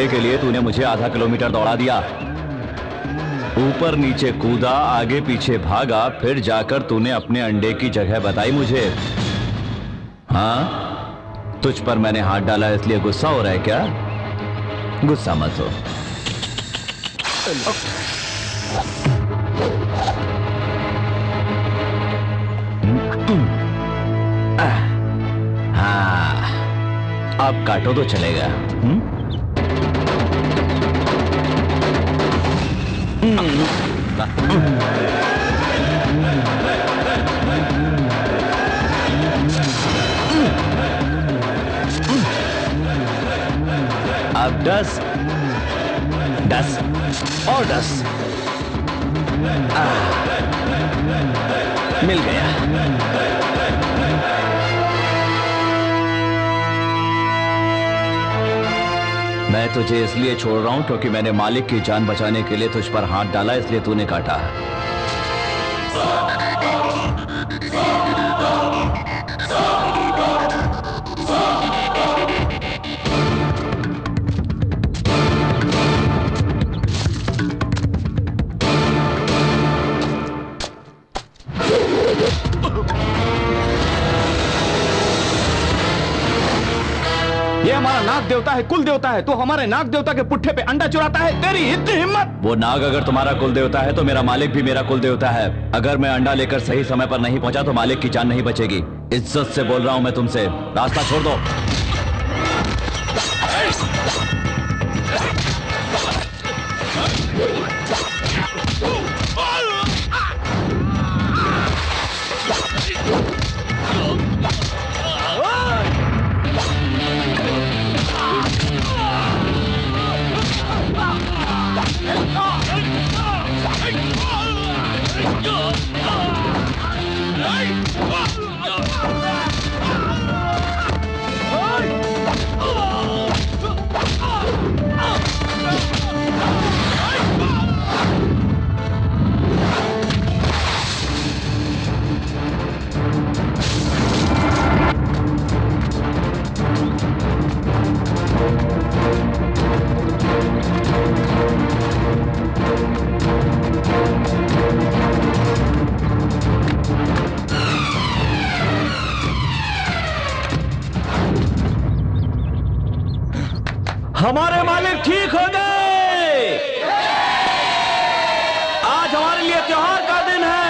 के लिए तूने मुझे आधा किलोमीटर दौड़ा दिया, ऊपर नीचे कूदा, आगे पीछे भागा, फिर जाकर तूने अपने अंडे की जगह बताई मुझे। हाँ, तुझ पर मैंने हाथ डाला इसलिए गुस्सा हो रहा है क्या? गुस्सा मत हो। हाँ, अब काटो तो चलेगा। अब 10 और 10 मिल गया। मैं तुझे इसलिए छोड़ रहा हूं क्योंकि मैंने मालिक की जान बचाने के लिए तुझ पर हाथ डाला, इसलिए तूने काटा। ये हमारा नाग देवता है, कुल देवता है, तो हमारे नाग देवता के पुट्ठे पे अंडा चुराता है? तेरी इतनी हिम्मत! वो नाग अगर तुम्हारा कुल देवता है तो मेरा मालिक भी मेरा कुल देवता है। अगर मैं अंडा लेकर सही समय पर नहीं पहुंचा तो मालिक की जान नहीं बचेगी। इज्जत से बोल रहा हूं मैं तुमसे, रास्ता छोड़ दो। हमारे मालिक ठीक हो गए। आज हमारे लिए त्योहार का दिन है।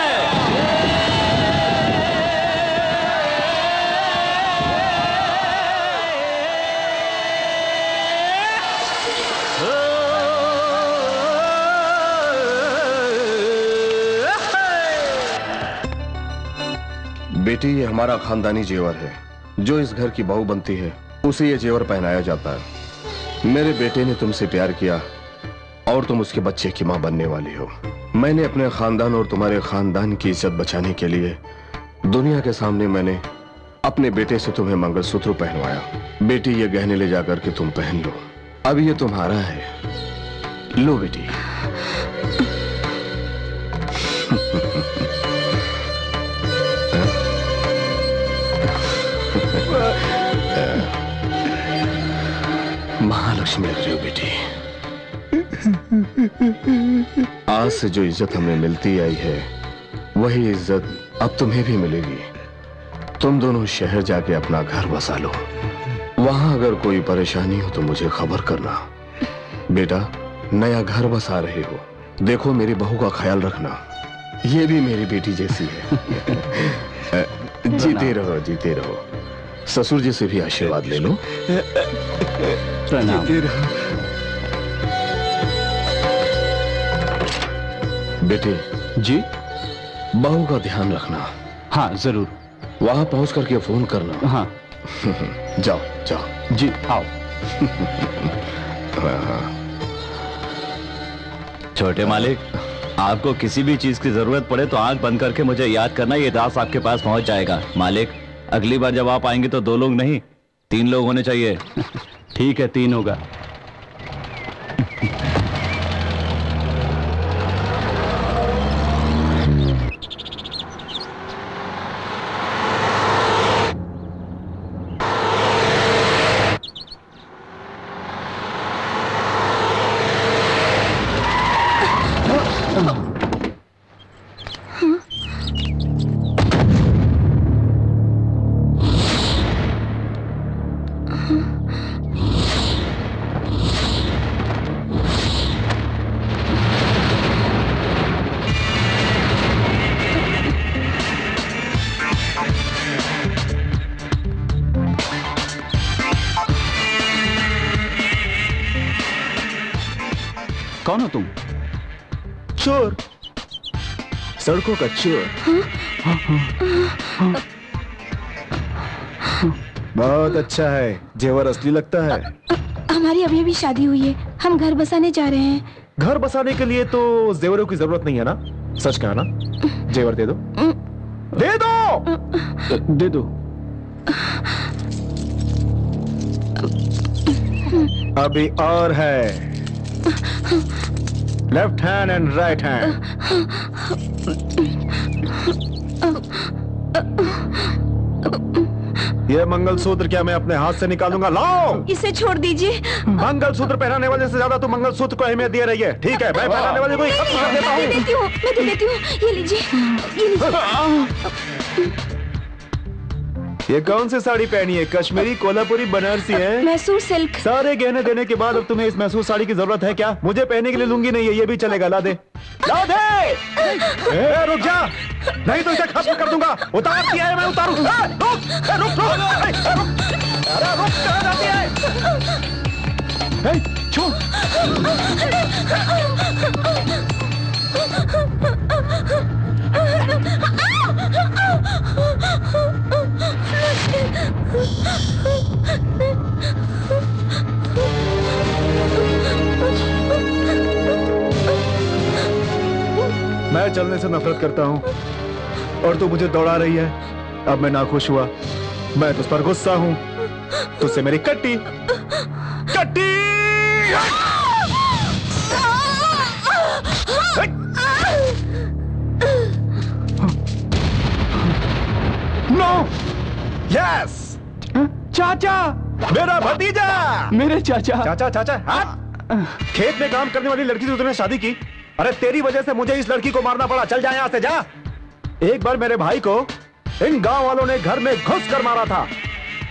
बेटी, ये हमारा खानदानी जेवर है। जो इस घर की बहू बनती है उसे ये जेवर पहनाया जाता है। मेरे बेटे ने तुमसे प्यार किया और तुम उसके बच्चे की मां बनने वाली हो। मैंने अपने खानदान और तुम्हारे खानदान की इज्जत बचाने के लिए दुनिया के सामने मैंने अपने बेटे से तुम्हें मंगलसूत्र पहनवाया। बेटी, ये गहने ले जाकर के तुम पहन लो। अब ये तुम्हारा है। लो बेटी। महालक्ष्मी लग रही हो बेटी। आज से जो इज्जत हमें मिलती आई है वही इज्जत अब तुम्हें भी मिलेगी। तुम दोनों शहर जाके अपना घर बसा लो। वहां अगर कोई परेशानी हो तो मुझे खबर करना। बेटा, नया घर बसा रहे हो, देखो मेरी बहू का ख्याल रखना। ये भी मेरी बेटी जैसी है। जीते रहो, जीते रहो। ससुर जी से भी आशीर्वाद ले लो। प्रणाम। बेटे जी, बहू का ध्यान रखना। हाँ जरूर। वहां पहुंच करके फोन करना। हाँ। जाओ जाओ। जी आओ। छोटे मालिक, आपको किसी भी चीज की जरूरत पड़े तो आंख बंद करके मुझे याद करना, ये दास आपके पास पहुंच जाएगा। मालिक, अगली बार जब आप आएंगे तो 2 लोग नहीं 3 लोग होने चाहिए। ठीक है, 3 होगा। कौन हो तुम? चोर, सड़कों का चोर। बहुत अच्छा है, जेवर असली लगता है। हमारी अभी अभी शादी हुई है, हम घर बसाने जा रहे हैं। घर बसाने के लिए तो जेवरों की जरूरत नहीं है ना? सच कहा ना? जेवर दे दो, दे दो, दे दो। अभी और है, left hand and right hand. ये मंगलसूत्र क्या मैं अपने हाथ से निकालूंगा? लाओ, इसे छोड़ दीजिए। मंगलसूत्र पहनाने वाले से ज्यादा तुम मंगलसूत्र को अहमियत दे रही है। ठीक है, मैं पहनाने वाले को ही खत्म कर देता मैं हूँ। देती हूँ, मैं तो देती हूँ। ये लीजिए, ये लीजिए। ये कौन सी साड़ी पहनी है? कश्मीरी, कोल्हापुरी, बनारसी है? मैसूर सिल्क। सारे गहने देने के बाद अब तुम्हें इस मैसूर साड़ी की जरूरत है क्या? मुझे पहनने के लिए लूंगी नहीं है, ये भी चलेगा। ला दे, ला दे। रुक जा, नहीं तो इसे खत्म कर दूंगा। उतार दिया है, मैं उतारूं। रुक, रुक, रुक, रुक। अरे रुक, कहाँ जाती है? छोड़। मैं चलने से नफरत करता हूं और तू मुझे दौड़ा रही है। अब मैं नाखुश हुआ, मैं तुझ पर गुस्सा हूं। तुझसे मेरी कट्टी कट्टी। नो, यस, चाचा, मेरा भतीजा। मेरे चाचा। चाचा, चाचा, हट। खेत में काम करने वाली लड़की से तूने शादी की? अरे तेरी वजह से मुझे इस लड़की को मारना पड़ा। चल जा, यहां से जा। एक बार मेरे भाई को इन गांव वालों ने घर में घुस कर मारा था।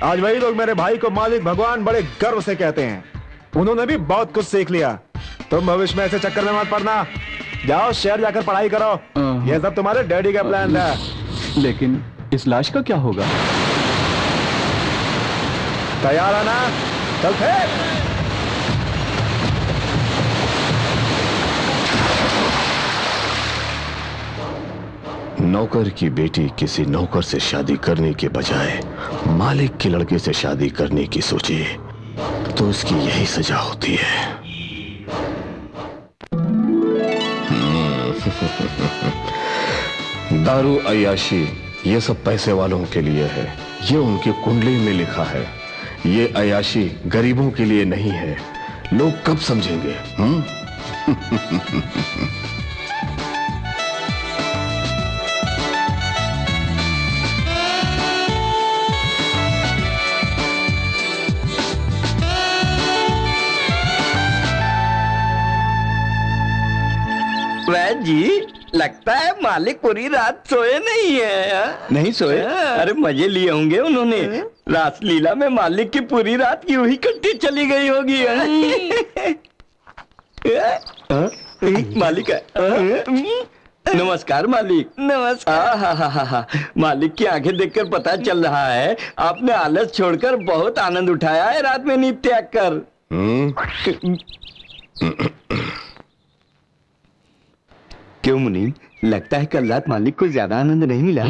आज वही लोग मेरे भाई को मालिक भगवान बड़े गर्व से कहते हैं। उन्होंने भी बहुत कुछ सीख लिया। तुम भविष्य में ऐसे चक्कर में मत पड़ना। जाओ शहर जाकर पढ़ाई करो। ये सब तुम्हारे डैडी का प्लान था। लेकिन इस लाश का क्या होगा? तैयार है ना? चल फेंक। नौकर की बेटी किसी नौकर से शादी करने के बजाय मालिक के लड़के से शादी करने की सोचे तो उसकी यही सजा होती है। दारू, अय्याशी, ये सब पैसे वालों के लिए है। ये उनकी कुंडली में लिखा है। ये अय्याशी गरीबों के लिए नहीं है। लोग कब समझेंगे? वैद जी, लगता है मालिक पूरी रात सोए नहीं है। नहीं सोए? अरे मजे लिए होंगे उन्होंने। रासलीला में मालिक की पूरी रात यूं ही कट्टी चली गई होगी। मालिक है। नमस्कार मालिक। नमस्कार। हा। मालिक की आंखें देखकर पता चल रहा है आपने आलस छोड़कर बहुत आनंद उठाया है रात में नींद त्याग कर। क्यों मुनीम, लगता है कल रात मालिक को ज्यादा आनंद नहीं मिला?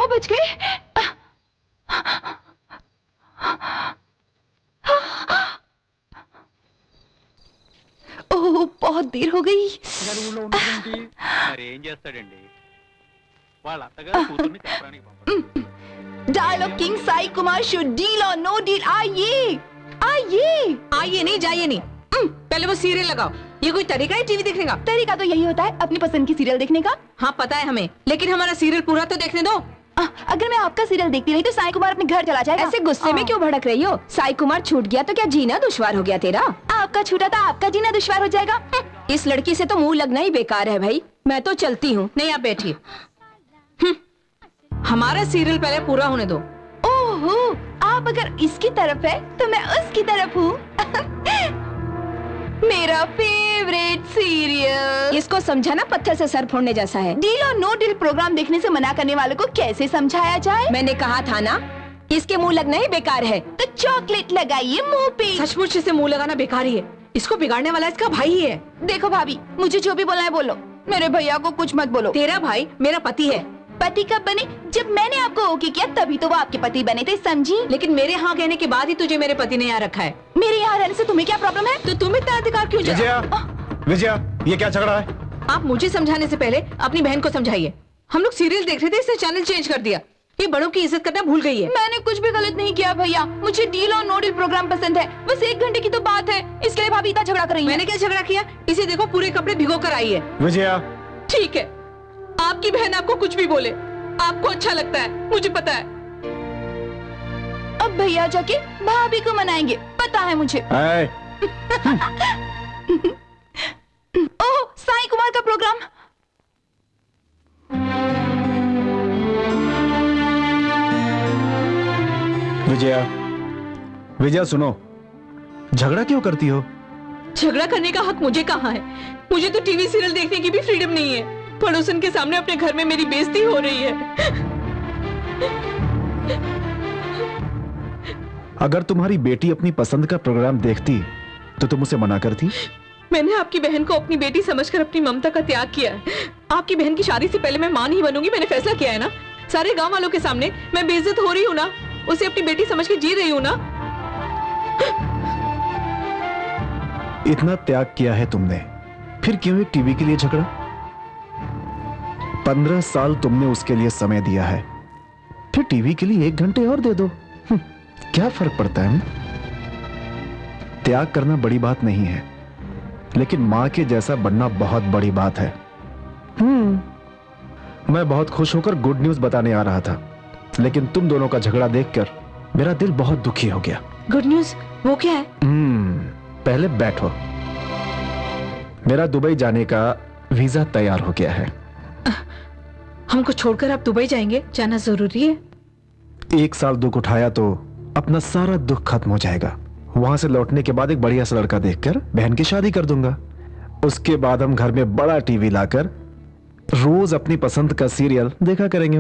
बज गए? ओह, बहुत देर हो गई। Dialogue king Sai Kumar show, deal और नो डील। आइए आइए। आइए नहीं जाइए नहीं, पहले वो सीरियल लगाओ। ये कोई तरीका है टीवी देखने का? तरीका तो यही होता है अपनी पसंद की सीरियल देखने का। हाँ पता है हमें, लेकिन हमारा सीरियल पूरा तो देखने दो। अगर मैं आपका सीरियल देखती रही तो साई कुमार अपने घर चला जाएगा। ऐसे गुस्से में क्यों भड़क रही हो? साई कुमार छूट गया तो क्या जीना दुश्वार हो गया तेरा? आपका छूटा था, आपका जीना दुश्वार हो जाएगा। इस लड़की से तो मुंह लगना ही बेकार है भाई। मैं तो चलती हूँ। नहीं आप बैठिए। हमारा सीरियल पहले पूरा होने दो। ओहो, आप अगर इसकी तरफ है तो मैं उसकी तरफ हूँ। मेरा फेवरेट सीरियल। इसको समझाना पत्थर से सर फोड़ने जैसा है। डील और नो डील प्रोग्राम देखने से मना करने वालों को कैसे समझाया जाए? मैंने कहा था ना, इसके मुंह लगना ही बेकार है। तो चॉकलेट लगाइए मुंह पे। सचमुच इसे मुंह लगाना बेकार ही है। इसको बिगाड़ने वाला इसका भाई ही है। देखो भाभी, मुझे जो भी बोलना है बोलो, मेरे भैया को कुछ मत बोलो। तेरा भाई मेरा पति है। पति कब बने? जब मैंने आपको ओके किया तभी तो वो आपके पति बने थे, समझी? लेकिन मेरे हाँ कहने के बाद ही तुझे मेरे पति ने यहाँ रखा है। मेरे यहाँ रहने से तुम्हें क्या प्रॉब्लम है? तो तुम इतना अधिकार क्यों जा? विजया, विजया, ये क्या झगड़ा है? आप मुझे समझाने से पहले अपनी बहन को समझाइए। हम लोग सीरियल देख रहे थे, इसने चैनल चेंज कर दिया। ये बड़ों की इज्जत करना भूल गई है। मैंने कुछ भी गलत नहीं किया भैया, मुझे डील और नो डील प्रोग्राम पसंद है। बस 1 घंटे की तो बात है, इसके लिए भाभी इतना झगड़ा कर रही है। मैंने क्या झगड़ा किया? इसे देखो पूरे कपड़े भिगो कर आई है। विजया, ठीक है, आपकी बहन आपको कुछ भी बोले, आपको अच्छा लगता है, मुझे पता है। अब भैया जाके भाभी को मनाएंगे, पता है मुझे। ओह, साई कुमार का प्रोग्राम। विजया, विजया सुनो, झगड़ा क्यों करती हो? झगड़ा करने का हक मुझे कहाँ है? मुझे तो टीवी सीरियल देखने की भी फ्रीडम नहीं है। पड़ोसन के सामने अपने घर में मेरी बेइज्जती हो रही है। अगर तुम्हारी बेटी अपनी पसंद का प्रोग्राम देखती तो तुम उसे मना करती? मैंने आपकी बहन को अपनी बेटी समझकर अपनी ममता का त्याग किया है। आपकी बहन की शादी से पहले मैं मां नहीं बनूंगी, मैंने फैसला किया है ना। सारे गांव वालों के सामने मैं बेइज्जत हो रही हूँ ना, उसे अपनी बेटी समझ के जी रही हूँ ना। इतना त्याग किया है तुमने, फिर क्यों एक टीवी के लिए झगड़ा? 15 साल तुमने उसके लिए समय दिया है, फिर टीवी के लिए 1 घंटे और दे दो। क्या फर्क पड़ता है? त्याग करना बड़ी बात नहीं है, लेकिन मां के जैसा बनना बहुत बड़ी बात है। मैं बहुत खुश होकर गुड न्यूज बताने आ रहा था, लेकिन तुम दोनों का झगड़ा देखकर मेरा दिल बहुत दुखी हो गया। Good news? वो क्या है? पहले बैठो। मेरा दुबई जाने का वीजा तैयार हो गया है। हमको छोड़कर आप दुबई जाएंगे? जाना जरूरी है? 1 साल दुख उठाया तो अपना सारा दुख खत्म हो जाएगा। वहां से लौटने के बाद एक बढ़िया सा लड़का देखकर बहन की शादी कर दूंगा। उसके बाद हम घर में बड़ा टीवी लाकर रोज अपनी पसंद का सीरियल देखा करेंगे।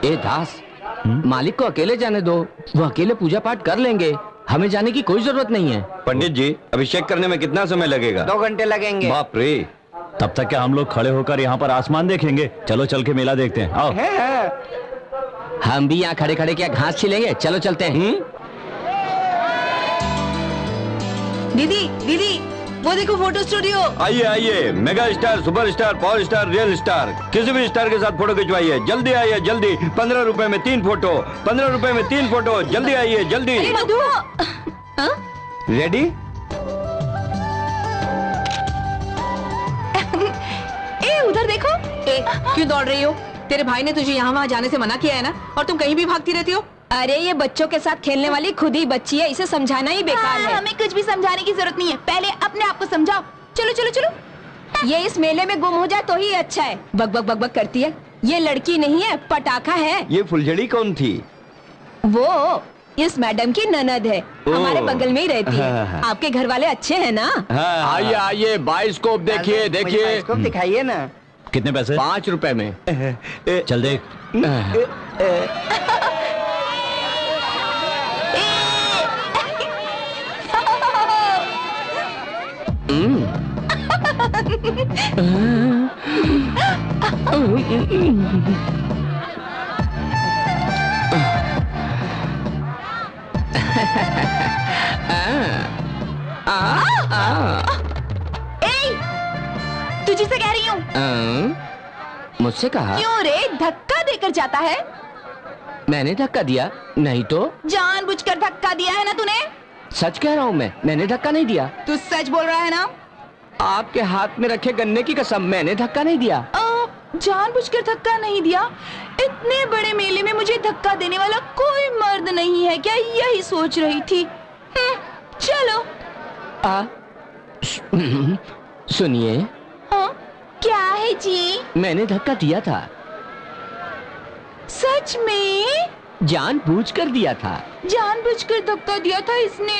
ए दास, मालिक को अकेले जाने दो, वो अकेले पूजा पाठ कर लेंगे, हमें जाने की कोई जरूरत नहीं है। पंडित जी, अभिषेक करने में कितना समय लगेगा? 2 घंटे लगेंगे। बाप रे, तब तक क्या हम लोग खड़े होकर यहाँ पर आसमान देखेंगे? चलो चल के मेला देखते हैं, आओ। हम भी यहाँ खड़े खड़े क्या घास छिलेंगे? चलो चलते हैं। दीदी दीदी, वो देखो फोटो स्टूडियो। आइए आइए, mega star, super star, power star, real star, किसी भी स्टार के साथ फोटो खिंचवाइए। जल्दी आइए जल्दी, 15 रुपए में 3 फोटो, 15 रुपए में 3 फोटो। जल्दी आइए जल्दी। मधु, रेडी? ए उधर देखो। क्यों दौड़ रही हो? तेरे भाई ने तुझे यहाँ वहाँ जाने से मना किया है ना, और तुम कहीं भी भागती रहती हो। अरे ये बच्चों के साथ खेलने वाली खुद ही बच्ची है, इसे समझाना ही बेकार है। हमें कुछ भी समझाने की जरूरत नहीं है, पहले अपने आप को समझाओ। चलो चलो चलो। ये इस मेले में गुम हो जाए तो ही अच्छा है। बक बक बक बक करती है। ये लड़की नहीं है, पटाखा है। ये फुलझड़ी कौन थी? वो इस मैडम की ननद है, हमारे बगल में ही रहती है। हाँ। आपके घर वाले अच्छे हैं ना? हाँ, आइए आइए, बाइस्कोप देखिए देखिए। बाइस्कोप दिखाइए ना। कितने पैसे? 5 रुपए में। चल देख। तुझी से कह रही हूँ। मुझसे कहा? क्यों रे, धक्का देकर जाता है? मैंने धक्का दिया? नहीं तो। जानबूझकर धक्का दिया है ना तूने? सच कह रहा हूँ मैंने धक्का नहीं दिया। तू सच बोल रहा है ना? आपके हाथ में रखे गन्ने की कसम, मैंने धक्का नहीं दिया। जानबूझकर धक्का नहीं दिया? इतने बड़े मेले में मुझे धक्का देने वाला कोई मर्द नहीं है क्या? यही सोच रही थी। चलो। सुनिए। हाँ, क्या है जी? मैंने धक्का दिया था। सच में? जानबूझकर दिया था। जानबूझकर धक्का दिया था इसने।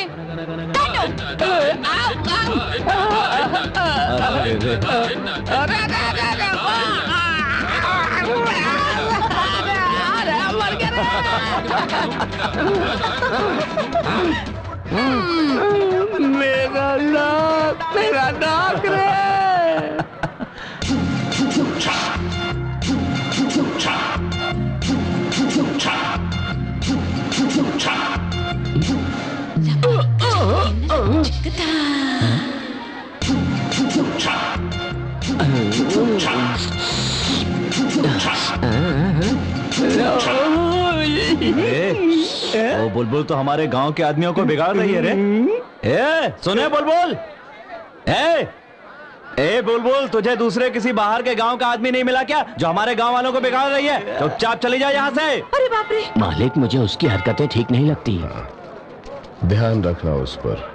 मेरा नाक रे। वो बुलबुल तो हमारे गांव के आदमियों को बिगाड़ रही है रे। सुने बुलबुल। ए बुलबुल, तुझे दूसरे किसी बाहर के गांव का आदमी नहीं मिला क्या जो हमारे गांव वालों को बिगाड़ रही है? चुपचाप चली जा यहाँ से। अरे बाप रे। मालिक, मुझे उसकी हरकतें ठीक नहीं लगती। ध्यान रखना उस पर।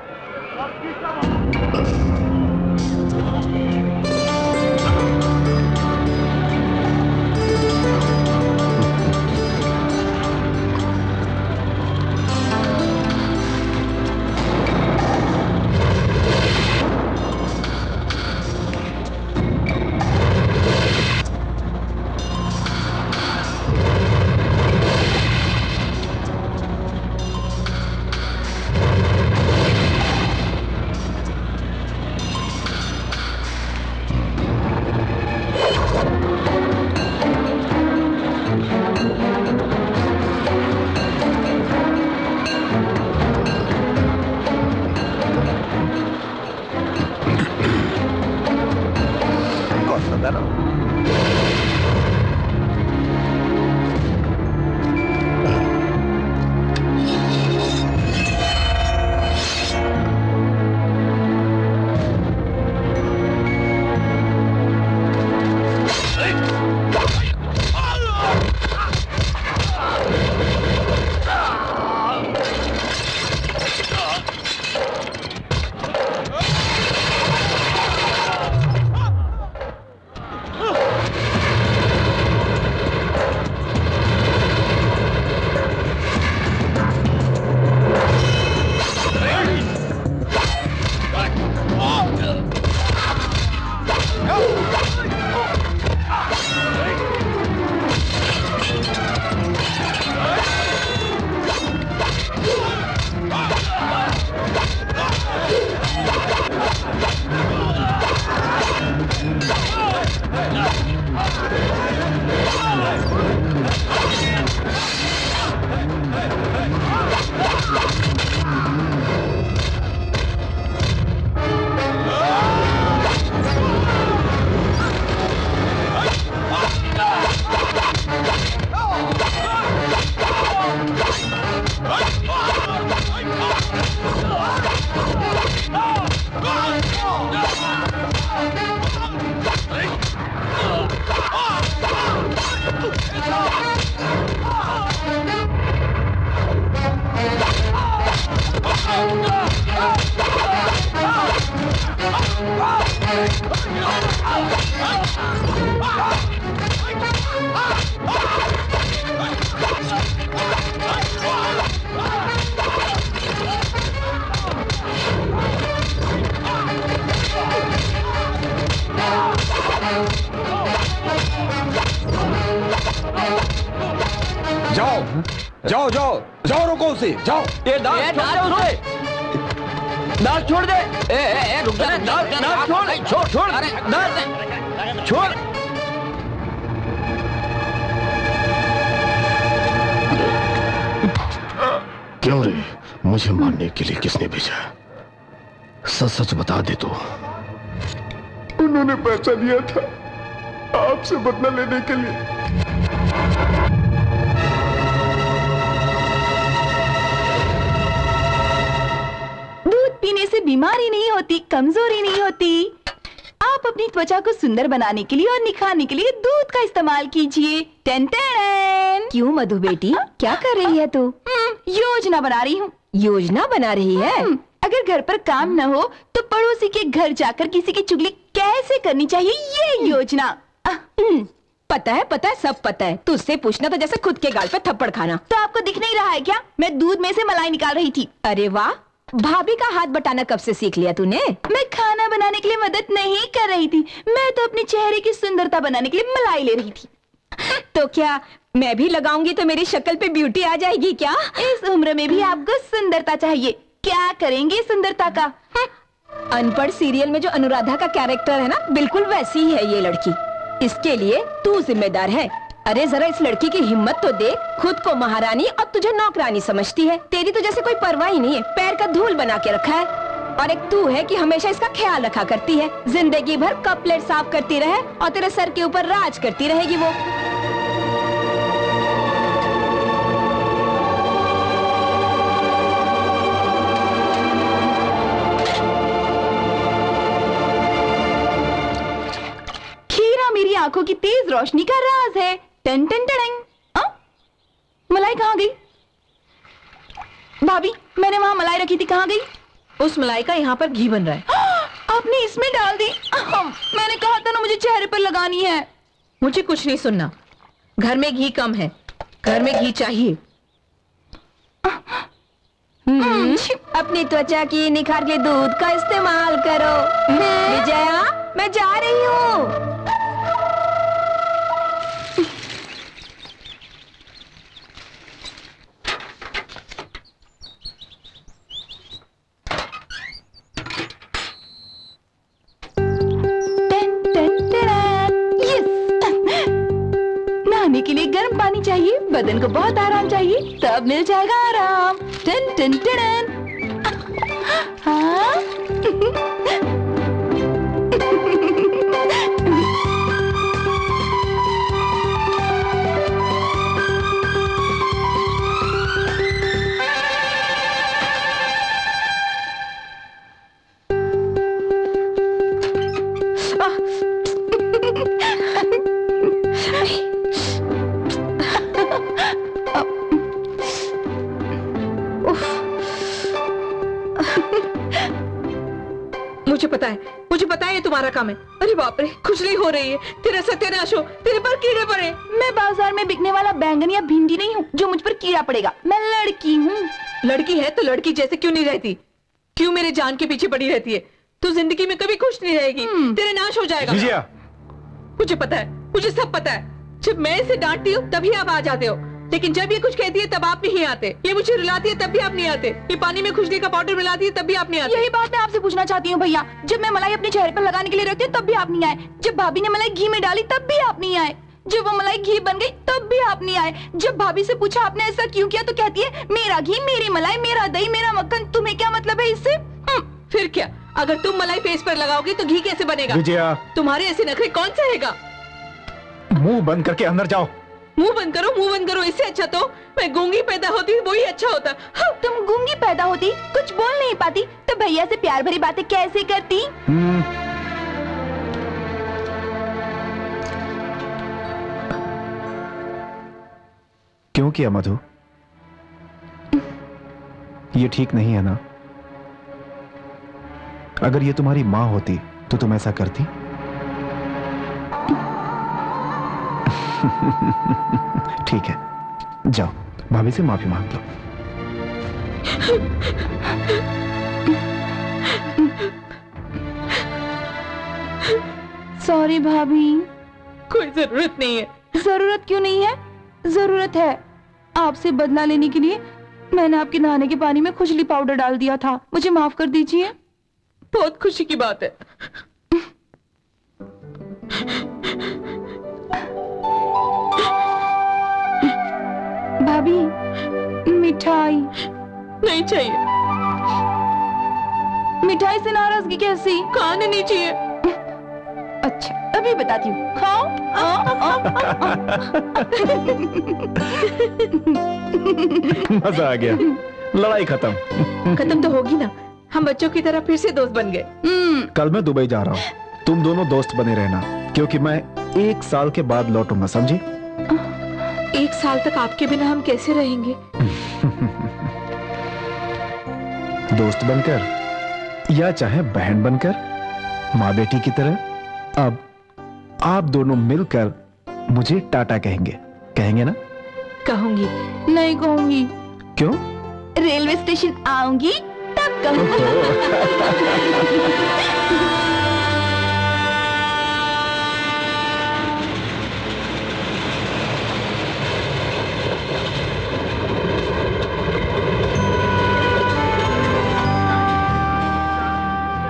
जाओ जाओ जाओ जाओ, रोको उसे, जाओ। ये दांत छोड़ दे। रुक जा, दांत छोड़, छोड़, दांत छोड़। क्यों रे, मुझे मारने के लिए किसने भेजा? सच सच बता दे तो। उन्होंने पैसा दिया था आपसे बदला लेने के लिए। दूध पीने से बीमारी नहीं होती, कमजोरी नहीं होती। आप अपनी त्वचा को सुंदर बनाने के लिए और निखारने के लिए दूध का इस्तेमाल कीजिए। Ten ten. क्यों मधु बेटी, क्या कर रही है तू? योजना बना रही हूँ। योजना बना रही है? अगर घर पर काम न हो तो पड़ोसी के घर जाकर किसी की चुगली कैसे करनी चाहिए, ये योजना। पता है, सब पता है। तुझसे पूछना तो जैसे खुद के गाल पे थप्पड़ खाना। तो आपको दिख नहीं रहा है क्या? मैं दूध में से मलाई निकाल रही थी। अरे वाह, भाभी का हाथ बटाना कब से सीख लिया तूने? मैं खाना बनाने के लिए मदद नहीं कर रही थी, मैं तो अपने चेहरे की सुंदरता बनाने के लिए मलाई ले रही थी। तो क्या मैं भी लगाऊंगी तो मेरी शक्ल पे ब्यूटी आ जाएगी क्या? इस उम्र में भी आपको सुंदरता चाहिए, क्या करेंगे सुंदरता का? अनपढ़ सीरियल में जो अनुराधा का कैरेक्टर है ना, बिल्कुल वैसी ही है ये लड़की। इसके लिए तू जिम्मेदार है। अरे जरा इस लड़की की हिम्मत तो देख, खुद को महारानी और तुझे नौकरानी समझती है। तेरी तो जैसे कोई परवाह ही नहीं है, पैर का धूल बना के रखा है। और एक तू है कि हमेशा इसका ख्याल रखा करती है। जिंदगी भर कप प्लेट साफ करती रहे और तेरे सर के ऊपर राज करती रहेगी वो। मेरी आंखों की तेज रोशनी का राज है। टन टन टन। मलाई कहाँ गई? भाभी, मैंने वहां मलाई रखी थी, कहाँ गई? उस मलाई का यहाँ पर घी बन रहा है। आपने इसमें डाल दी। मैंने कहा था ना मुझे चेहरे पर लगानी है। मुझे कुछ नहीं सुनना। घर में घी कम है, घर में घी चाहिए। अपनी त्वचा की निखार के दूध का इस्तेमाल करो। विजया, मैं जा रही हूँ। नहाने के लिए गर्म पानी चाहिए, बदन को बहुत आराम चाहिए, तब मिल जाएगा आराम। टन टन टन। हाँ? मुझे पता है ये तुम्हारा काम है। अरे बाप रे, खुजली हो रही है, तेरा सत्यानाश हो, तेरे पर कीड़े पड़े। मैं बाजार में बिकने वाला बैंगन या भिंडी नहीं हूँ जो मुझ पर कीड़ा पड़ेगा। मैं लड़की हूँ। लड़की है तो लड़की जैसे क्यों नहीं रहती? क्यों मेरे जान के पीछे पड़ी रहती है? तू जिंदगी में कभी खुश नहीं रहेगी, तेरा नाश हो जाएगा। मुझे पता है, मुझे सब पता है। जब मैं इसे डांटती हूँ तभी आप आ जाते हो, लेकिन जब ये कुछ कहती है तब आप नहीं आते। ये मुझे रुलाती है तब भी आप नहीं आते। ये पानी में खुजली का पाउडर मिलाती है तब भी आप नहीं आते। यही बात मैं आपसे पूछना चाहती हूँ भैया। जब मैं मलाई अपने चेहरे पर लगाने के लिए रखती हूँ तब भी आप नहीं आए। जब भाभी ने मलाई घी में डाली तब भी आप नहीं आए। जब वो मलाई घी बन गई तब भी आप नहीं आए। जब भाभी से पूछा आपने ऐसा क्यों किया तो कहती है मेरा घी, मेरी मलाई, मेरा दही, मेरा मक्खन। तुम्हें क्या मतलब है इससे? फिर क्या, अगर तुम मलाई फेस पर लगाओगी तो घी कैसे बनेगा? विजया, तुम्हारे ऐसे नखरे कौन सहेगा? मुंह बंद करके अंदर जाओ। मुंह बंद करो, मुंह बंद करो। इससे अच्छा तो मैं गूंगी पैदा होती, वही अच्छा होता। तुम गूंगी पैदा होती, कुछ बोल नहीं पाती, तो भैया से प्यार भरी बातें कैसे करती? क्यों किया मधु? ये ठीक नहीं है ना? अगर ये तुम्हारी माँ होती तो तुम ऐसा करती? ठीक है, जाओ भाभी से माफी मांग लो। सॉरी भाभी। कोई जरूरत नहीं है। जरूरत क्यों नहीं है? जरूरत है। आपसे बदला लेने के लिए मैंने आपके नहाने के पानी में खुजली पाउडर डाल दिया था। मुझे माफ कर दीजिए। बहुत खुशी की बात है। भाभी, मिठाई। नहीं चाहिए। मिठाई से नाराजगी कैसी? खाने नहीं चाहिए। अच्छा, अभी बताती हूँ। खाओ। मजा आ गया, लड़ाई खत्म। खत्म तो होगी ना। हम बच्चों की तरह फिर से दोस्त बन गए। कल मैं दुबई जा रहा हूँ, तुम दोनों दोस्त बने रहना, क्योंकि मैं 1 साल के बाद लौटूंगा, समझी? 1 साल तक आपके बिना हम कैसे रहेंगे? दोस्त बनकर या चाहे बहन बनकर, माँ बेटी की तरह। अब आप दोनों मिलकर मुझे टाटा कहेंगे ना? कहूंगी। नहीं कहूंगी। क्यों? रेलवे स्टेशन आऊंगी तब कहूंगी।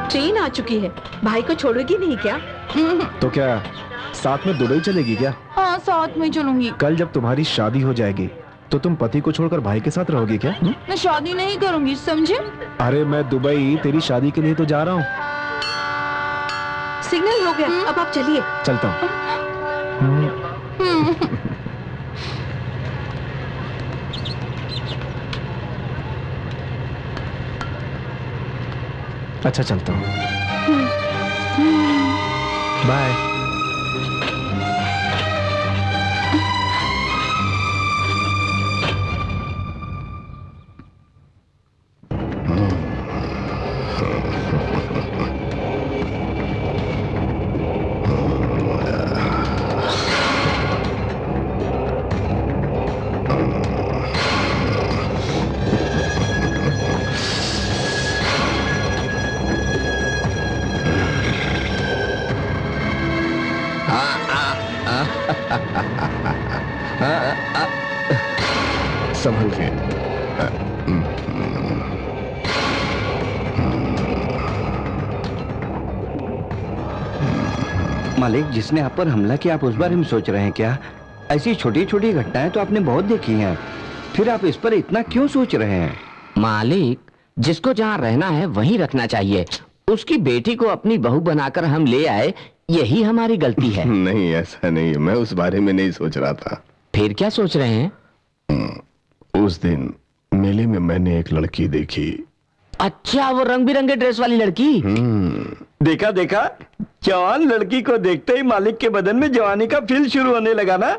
ट्रेन आ चुकी है। भाई को छोड़ोगी नहीं क्या? तो क्या साथ में दुबई चलेगी क्या? हाँ, साथ में चलूंगी। कल जब तुम्हारी शादी हो जाएगी तो तुम पति को छोड़कर भाई के साथ रहोगी क्या? मैं शादी नहीं करूंगी, समझे? अरे मैं दुबई तेरी शादी के लिए तो जा रहा हूँ। सिग्नल हो गया, अब आप चलिए। चलता हूँ। अच्छा, चलता हूँ। बाय। संभल के। मालिक, जिसने आप पर हमला किया, आप उस बारे में सोच रहे हैं क्या? ऐसी छोटी छोटी घटनाएं तो आपने बहुत देखी हैं, फिर आप इस पर इतना क्यों सोच रहे हैं? मालिक, जिसको जहाँ रहना है वहीं रखना चाहिए। उसकी बेटी को अपनी बहू बनाकर हम ले आए, यही हमारी गलती है। नहीं, ऐसा नहीं, मैं उस बारे में नहीं सोच रहा था। फिर क्या सोच रहे हैं? उस दिन मेले में मैंने एक लड़की देखी। अच्छा, वो रंग बिरंगे ड्रेस वाली लड़की? देखा देखा, जवान लड़की को देखते ही मालिक के बदन में जवानी का फील शुरू होने लगा ना।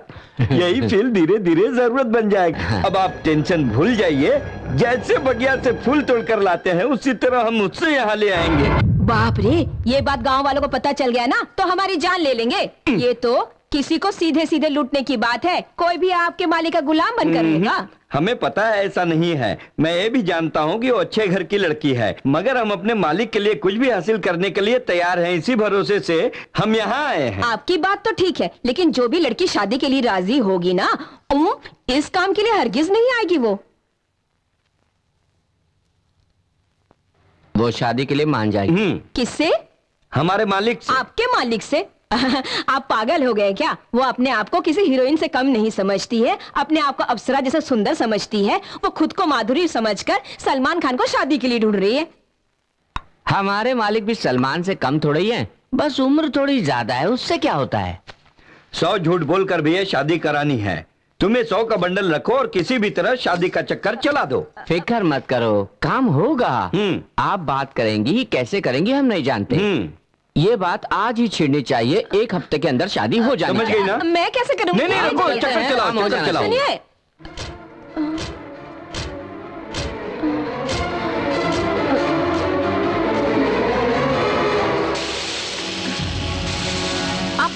यही फील धीरे धीरे जरूरत बन जाएगी। अब आप टेंशन भूल जाइए। जैसे बगिया से फूल तोड़कर लाते हैं, उसी तरह हम उससे यहाँ ले आएंगे। बाप रे, ये बात गांव वालों को पता चल गया ना तो हमारी जान ले लेंगे। ये तो किसी को सीधे सीधे लूटने की बात है। कोई भी आपके मालिक का गुलाम बनकर रहेगा। हमें पता है ऐसा नहीं है। मैं ये भी जानता हूँ कि वो अच्छे घर की लड़की है, मगर हम अपने मालिक के लिए कुछ भी हासिल करने के लिए तैयार हैं। इसी भरोसे से हम यहाँ आए हैं। आपकी बात तो ठीक है, लेकिन जो भी लड़की शादी के लिए राजी होगी ना, इस काम के लिए हरगिज नहीं आएगी। वो शादी के लिए मान जाएगी। किससे? हमारे मालिक से। आपके मालिक से? आप पागल हो गए क्या? वो अपने आप को किसी हीरोइन से कम नहीं समझती है, अपने आप को अप्सरा जैसा सुंदर समझती है। वो खुद को माधुरी समझकर सलमान खान को शादी के लिए ढूंढ रही है। हमारे मालिक भी सलमान से कम थोड़ी ही है, बस उम्र थोड़ी ज्यादा है, उससे क्या होता है? 100 झूठ बोलकर भी ये शादी करानी है। तुम्हें 100 का बंडल रखो और किसी भी तरह शादी का चक्कर चला दो। फिक्र मत करो, काम होगा। आप बात करेंगी, कैसे करेंगी हम नहीं जानते। ये बात आज ही छिड़नी चाहिए, 1 हफ्ते के अंदर शादी हो जानी समझ गई ना? मैं कैसे करूंगी? नहीं, रखो, चक्कर चलाओ, चक्कर चलाओ। सुनिए,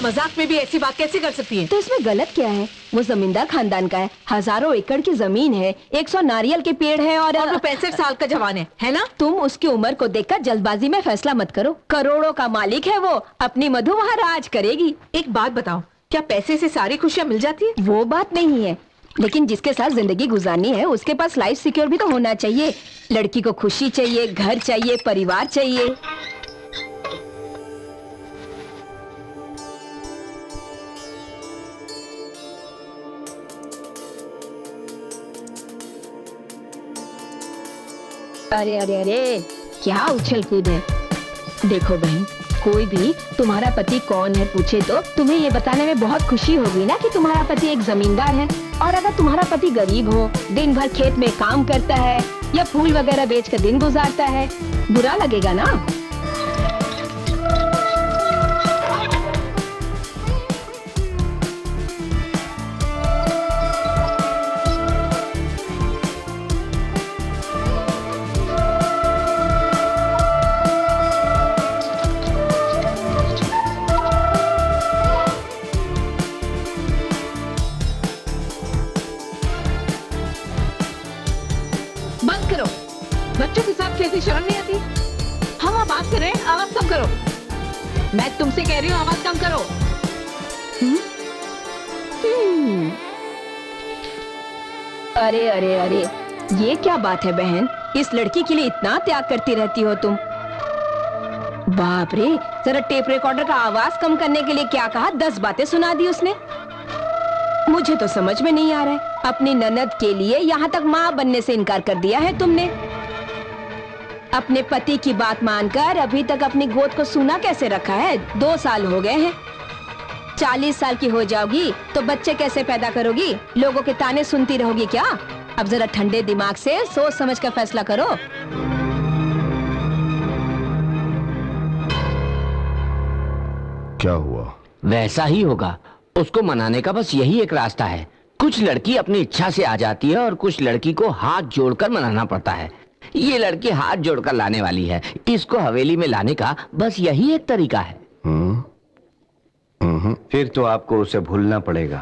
मजाक में भी ऐसी बात कैसे कर सकती है? तो इसमें गलत क्या है? वो जमींदार खानदान का है, हजारों एकड़ की जमीन है, 100 नारियल के पेड़ है और वो 65 साल का जवान है ना? तुम उसकी उम्र को देखकर जल्दबाजी में फैसला मत करो। करोड़ों का मालिक है वो, अपनी मधु वहाँ राज करेगी। एक बात बताओ, क्या पैसे से सारी खुशियाँ मिल जाती है? वो बात नहीं है, लेकिन जिसके साथ जिंदगी गुजारनी है उसके पास लाइफ सिक्योर भी तो होना चाहिए। लड़की को खुशी चाहिए, घर चाहिए, परिवार चाहिए। अरे अरे अरे, क्या उछल कूद है। देखो बहन, कोई भी तुम्हारा पति कौन है पूछे तो तुम्हें ये बताने में बहुत खुशी होगी ना कि तुम्हारा पति एक जमींदार है। और अगर तुम्हारा पति गरीब हो, दिन भर खेत में काम करता है या फूल वगैरह बेचकर दिन गुजारता है, बुरा लगेगा ना। बंद करो, बच्चों के साथ कैसी शर्म नहीं आती? हम आप बात कर रहे हैं, आवाज कम करो। मैं तुमसे कह रही हूँ आवाज कम करो। अरे अरे अरे, ये क्या बात है बहन, इस लड़की के लिए इतना त्याग करती रहती हो तुम। बाप रे, जरा टेप रिकॉर्डर का आवाज कम करने के लिए क्या कहा, 10 बातें सुना दी उसने। मुझे तो समझ में नहीं आ रहा है, अपनी ननद के लिए यहाँ तक माँ बनने से इनकार कर दिया है तुमने। अपने पति की बात मानकर अभी तक अपनी गोद को सूना कैसे रखा है? 2 साल हो गए हैं। 40 साल की हो जाओगी तो बच्चे कैसे पैदा करोगी? लोगों के ताने सुनती रहोगी क्या? अब जरा ठंडे दिमाग से सोच समझ कर फैसला करो। क्या हुआ? वैसा ही होगा, उसको मनाने का बस यही एक रास्ता है। कुछ लड़की अपनी इच्छा से आ जाती है और कुछ लड़की को हाथ जोड़कर मनाना पड़ता है। ये लड़की हाथ जोड़कर लाने वाली है, इसको हवेली में लाने का बस यही एक तरीका है। फिर तो आपको उसे भूलना पड़ेगा।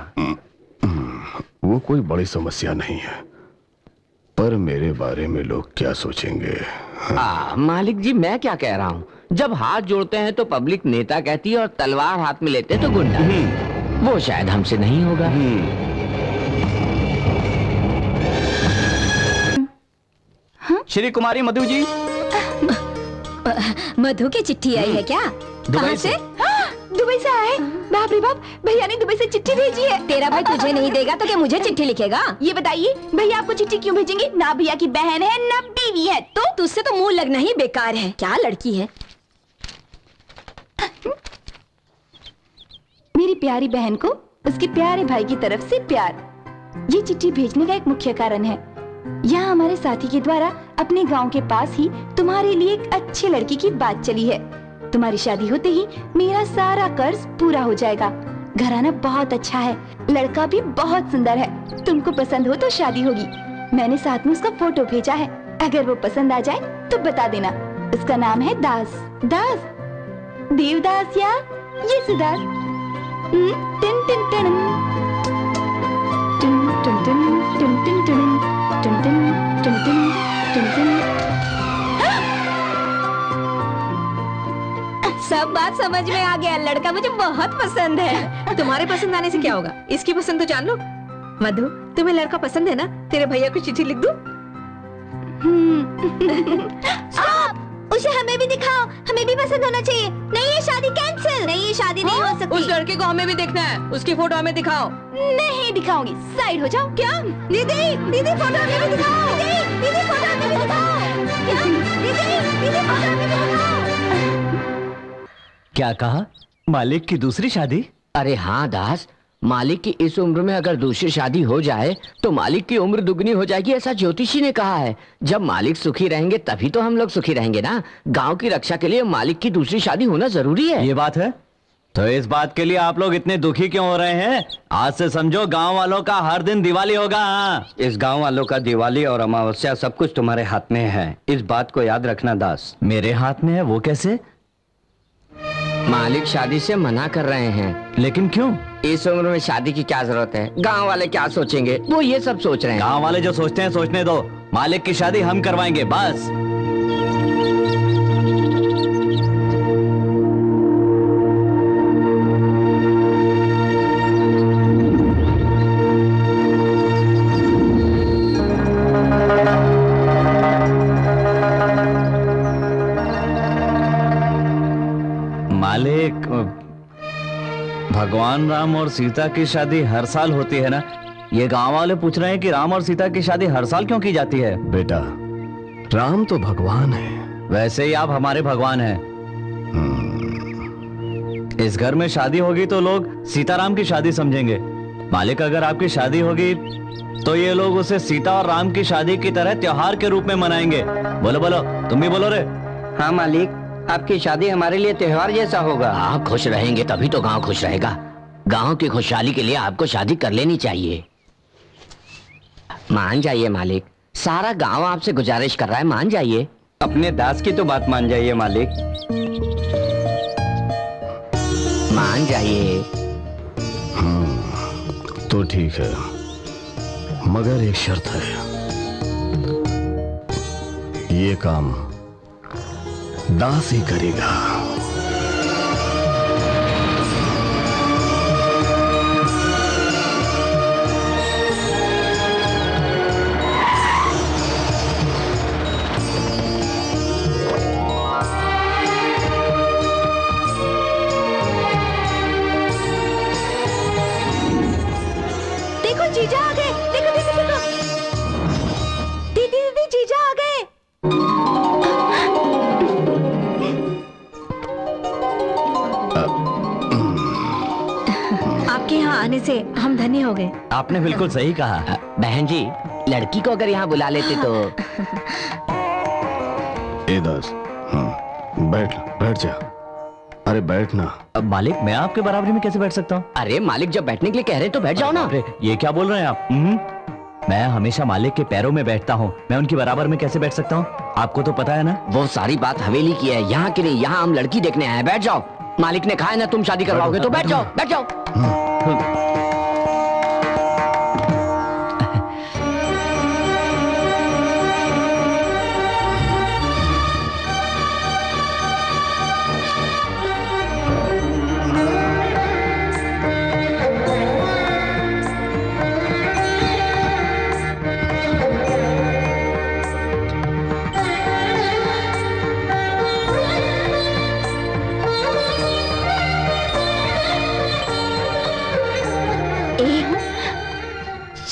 वो कोई बड़ी समस्या नहीं है, पर मेरे बारे में लोग क्या सोचेंगे? मालिक जी, मैं क्या कह रहा हूँ, जब हाथ जोड़ते हैं तो पब्लिक नेता कहती है और तलवार हाथ में लेते हैं तो गुंडा। वो शायद हमसे नहीं होगा। श्री कुमारी मधु जी, मधु की चिट्ठी आई है क्या? कहाँ से? दुबई से आए। बाप रे बाप, भैया ने दुबई से चिट्ठी भेजी है। तेरा भाई तुझे नहीं देगा तो क्या मुझे चिट्ठी लिखेगा? ये बताइए, भैया आपको चिट्ठी क्यों भेजेंगे? ना भैया की बहन है ना बीवी है, तो तुझसे तो मुंह लगना ही बेकार है। क्या लड़की है? मेरी प्यारी बहन को उसके प्यारे भाई की तरफ से प्यार। ये चिट्ठी भेजने का एक मुख्य कारण है, यहाँ हमारे साथी के द्वारा अपने गांव के पास ही तुम्हारे लिए एक अच्छी लड़की की बात चली है। तुम्हारी शादी होते ही मेरा सारा कर्ज पूरा हो जाएगा। घराना बहुत अच्छा है, लड़का भी बहुत सुंदर है। तुमको पसंद हो तो शादी होगी। मैंने साथ में उसका फोटो भेजा है, अगर वो पसंद आ जाए तो बता देना। उसका नाम है दास। दास, देवदास या यीशुदास। टिन टिन टिन टिन टिन टिन टिन टिन टिन टिन टिन टिन टिन। सब बात समझ में आ गया, लड़का मुझे बहुत पसंद है। तुम्हारे पसंद आने से क्या होगा, इसकी पसंद तो जान लो। मधु, तुम्हें लड़का पसंद है ना? तेरे भैया को चिट्ठी लिख दूं? उसे हमें भी दिखाओ, हमें भी पसंद होना चाहिए। नहीं, ये शादी कैंसिल। नहीं, ये शादी नहीं हो सकती। उस लड़के को हमें भी देखना है, उसकी फोटो हमें दिखाओ। नहीं दिखाऊंगी, साइड हो जाओ। क्या? दीदी, दीदी फोटो हमें भी दिखाओ। दीदी, दीदी फोटो हमें भी दिखाओ। क्या? दीदी, दीदी फोटो हमें भी दिखाओ। क्या कहा? मालिक की दूसरी शादी? अरे हाँ दास, मालिक की इस उम्र में अगर दूसरी शादी हो जाए तो मालिक की उम्र दुगनी हो जाएगी, ऐसा ज्योतिषी ने कहा है। जब मालिक सुखी रहेंगे तभी तो हम लोग सुखी रहेंगे ना। गांव की रक्षा के लिए मालिक की दूसरी शादी होना जरूरी है। ये बात है? तो इस बात के लिए आप लोग इतने दुखी क्यों हो रहे हैं? आज से समझो गांव वालों का हर दिन दिवाली होगा। इस गांव वालों का दिवाली और अमावस्या सब कुछ तुम्हारे हाथ में है, इस बात को याद रखना दास। मेरे हाथ में है? वो कैसे? मालिक शादी से मना कर रहे हैं। लेकिन क्यों? इस उम्र में शादी की क्या जरूरत है? गांव वाले क्या सोचेंगे, वो ये सब सोच रहे हैं। गांव वाले जो सोचते हैं सोचने दो, मालिक की शादी हम करवाएंगे बस। मालिक, भगवान राम और सीता की शादी हर साल होती है ना? ये गांव वाले पूछ रहे हैं कि राम और सीता की शादी हर साल क्यों की जाती है? बेटा, राम तो भगवान है। वैसे ही आप हमारे भगवान हैं। इस घर में शादी होगी तो लोग सीताराम की शादी समझेंगे। मालिक, अगर आपकी शादी होगी तो ये लोग उसे सीता और राम की शादी की तरह त्योहार के रूप में मनाएंगे। बोलो बोलो, तुम भी बोलो रे। हाँ मालिक, आपकी शादी हमारे लिए त्योहार जैसा होगा। आप खुश रहेंगे तभी तो गांव खुश रहेगा। गांव की खुशहाली के लिए आपको शादी कर लेनी चाहिए। मान जाइए मालिक, सारा गांव आपसे गुजारिश कर रहा है, मान जाइए। अपने दास की तो बात मान जाइए मालिक। मान जाइए। तो ठीक है, मगर एक शर्त है। ये काम दास ही करेगा। देखो जीजा आ गए। देखो देखो देखो, दीदी दीदी जीजा आ गए। आपके यहाँ आने से हम धन्य हो गए। आपने बिल्कुल सही कहा। बहन जी, लड़की को अगर यहाँ बुला लेते तो। ए दास, बैठ बैठ जा। अरे बैठ ना। अब मालिक, मैं आपके बराबरी में कैसे बैठ सकता हूँ? अरे मालिक जब बैठने के लिए कह रहे तो बैठ जाओ ना। अरे ये क्या बोल रहे हैं आप? मैं हमेशा मालिक के पैरों में बैठता हूँ, मैं उनकी बराबर में कैसे बैठ सकता हूँ? आपको तो पता है ना। वो सारी बात हवेली की है, यहाँ की नहीं। यहाँ हम लड़की देखने आए हैं। बैठ जाओ। मालिक ने कहा है ना तुम शादी करवाओगे, तो बैठ जाओ बैठ जाओ।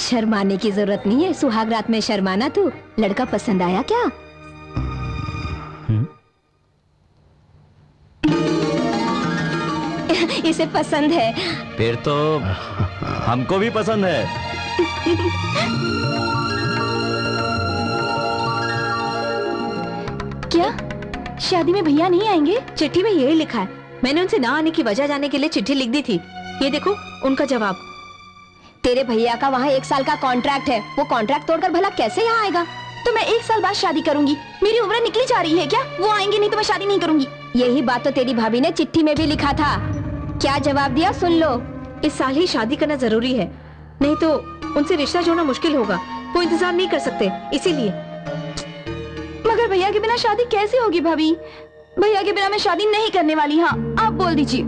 शर्माने की जरूरत नहीं है। सुहाग रात में शर्माना तू। लड़का पसंद आया क्या? इसे पसंद है। फिर तो हमको भी पसंद है। क्या शादी में भैया नहीं आएंगे? चिट्ठी में यही लिखा है। मैंने उनसे ना आने की वजह जानने के लिए चिट्ठी लिख दी थी। ये देखो उनका जवाब। तेरे भैया का वहाँ 1 साल का कॉन्ट्रैक्ट है, वो कॉन्ट्रैक्ट तोड़कर भला कैसे यहाँ आएगा? तो मैं 1 साल बाद शादी करूंगी। मेरी उम्र निकली जा रही है क्या? वो आएंगे नहीं तो मैं शादी नहीं करूंगी। यही बात तो तेरी भाभी ने चिट्ठी में भी लिखा था। क्या जवाब दिया सुन लो। इस साल ही शादी करना जरूरी है, नहीं तो उनसे रिश्ता जोड़ना मुश्किल होगा। वो इंतजार नहीं कर सकते, इसीलिए। मगर भैया के बिना शादी कैसे होगी भाभी? भैया के बिना मैं शादी नहीं करने वाली। हाँ, आप बोल दीजिए।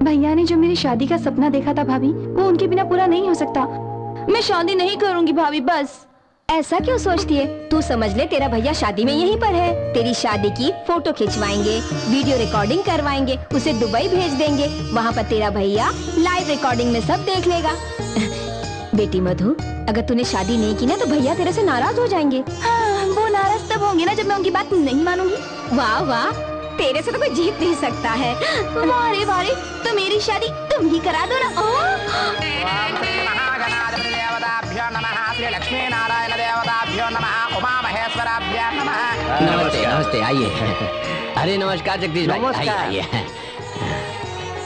भैया ने जो मेरी शादी का सपना देखा था भाभी, वो उनके बिना पूरा नहीं हो सकता। मैं शादी नहीं करूंगी भाभी, बस। ऐसा क्यों सोचती है? तू समझ ले, तेरा भैया शादी में यहीं पर है। तेरी शादी की फोटो खिंचवाएंगे, वीडियो रिकॉर्डिंग करवाएंगे, उसे दुबई भेज देंगे। वहाँ पर तेरा भैया लाइव रिकॉर्डिंग में सब देख लेगा। बेटी मधु, अगर तूने शादी नहीं की ना तो भैया तेरे से नाराज हो जाएंगे। हाँ, वो नाराज तब होंगे ना जब मैं उनकी बात नहीं मानूंगी। वाह वाह, तेरे से तो कोई जीत नहीं सकता है। वारे वारे, तो मेरी शादी तुम ही करा दो ना। नमस्ते नमस्ते, आइए। अरे नमस्कार जगदीश भाई, नमस्कार। आइए।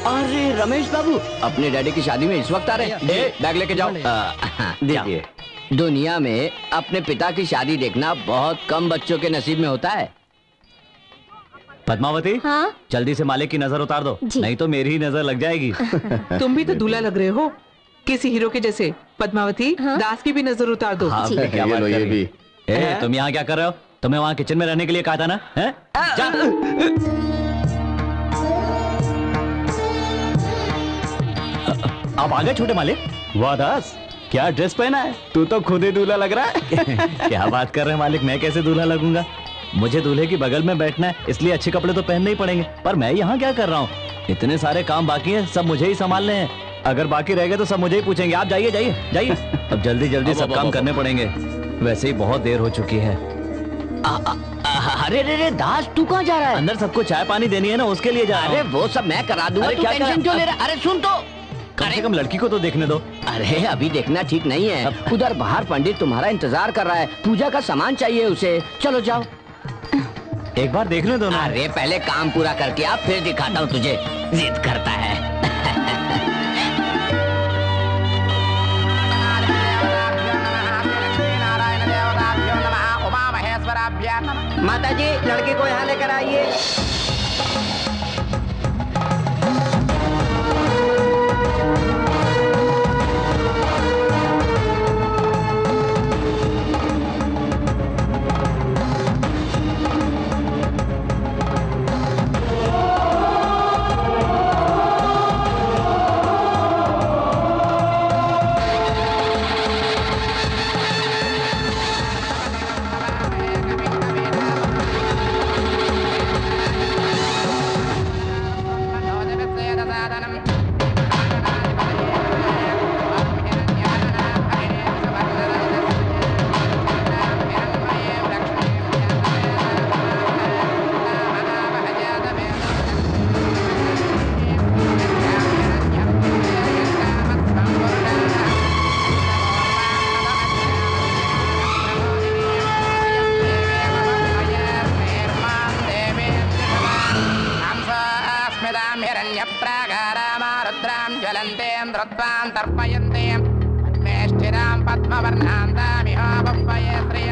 अरे रमेश बाबू, अपने डैडी की शादी में इस वक्त आ रहे हैं। बैग लेके जाओ। दीजिए। दुनिया में अपने पिता की शादी देखना बहुत कम बच्चों के नसीब में होता है। पद्मावती, हाँ जल्दी से मालिक की नजर उतार दो, जी। नहीं तो मेरी ही नजर लग जाएगी। तुम भी तो दूल्हा लग रहे हो किसी हीरो के जैसे। पद्मावती, हाँ? दास की भी नजर उतार दो। हाँ, जी। क्या ये बात लो, कर ये रही भी। है? ए, तुम यहाँ क्या कर रहे हो? तुम्हें वहाँ किचन में रहने के लिए कहा था ना? हैं? जा। आप आ गए छोटे मालिक। वाह दास, क्या ड्रेस पहना है? तू तो खुद ही दूल्हा लग रहा है। क्या बात कर रहे हैं मालिक, मैं कैसे दूल्हा लगूंगा? मुझे दूल्हे की बगल में बैठना है, इसलिए अच्छे कपड़े तो पहनने ही पड़ेंगे। पर मैं यहाँ क्या कर रहा हूँ? इतने सारे काम बाकी हैं, सब मुझे ही संभालने हैं। अगर बाकी रह गए तो सब मुझे ही पूछेंगे। आप जाइए जाइए जाइए, अब जल्दी जल्दी सब काम करने पड़ेंगे, वैसे ही बहुत देर हो चुकी है। अरे रे रे दास, तू कहाँ जा रहा है? अंदर सबको चाय पानी देनी है ना, उसके लिए जा रहा अरे हूँ। वो सब मैं करा दूंगा, अरे तू क्या टेंशन करा- क्यों ले रहा है? अरे सुन तो, कम से कम लड़की को तो देखने दो। अरे अभी देखना ठीक नहीं है। उधर बाहर पंडित तुम्हारा इंतजार कर रहा है, पूजा का सामान चाहिए उसे। चलो जाओ। एक बार देखने दो ना। अरे पहले काम पूरा करके आप, फिर दिखाता हूँ तुझे। जिद करता है। माता जी, लड़के को यहाँ लेकर आइए।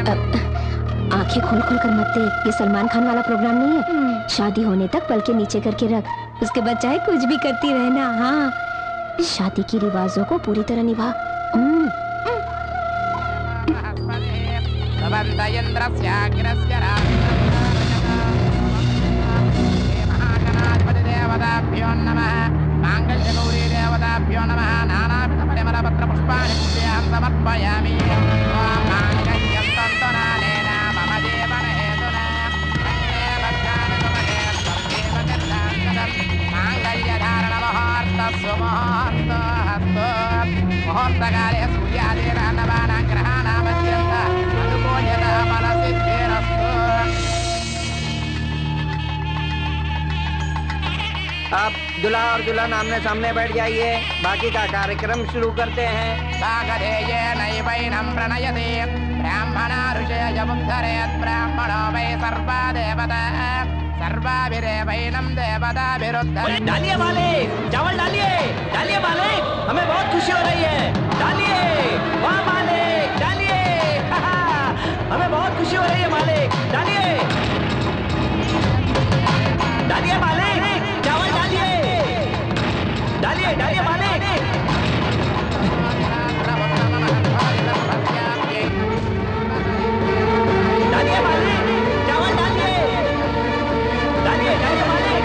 आंखें खोल खोल कर मत देख, ये सलमान खान वाला प्रोग्राम नहीं है। शादी होने तक पल के नीचे करके रख, उसके बाद चाहे कुछ भी करती रहना। हाँ, शादी की रिवाजों को पूरी तरह निभा। अब दूल्हा और दुल्हन आमने सामने बैठ जाइए, बाकी का कार्यक्रम शुरू करते हैं। ब्राह्मणा ऋषयमुद्धरेत् ब्राह्मणो वै सर्वा देवता सर्वाभिरेवैनं देवताभिरुद्धरेत्। डालिए मालिक, चावल डालिए, डालिए मालिक, हमें बहुत खुशी हो रही है। डालिए, वाह मालिक, डालिए। हमें बहुत खुशी हो रही है मालिक, डालिए, डालिए मालिक, चावल डालिए, डालिए डालिए मालिक। डालिए मालिक, चावल डालिए, डालिए डालिए मालिक।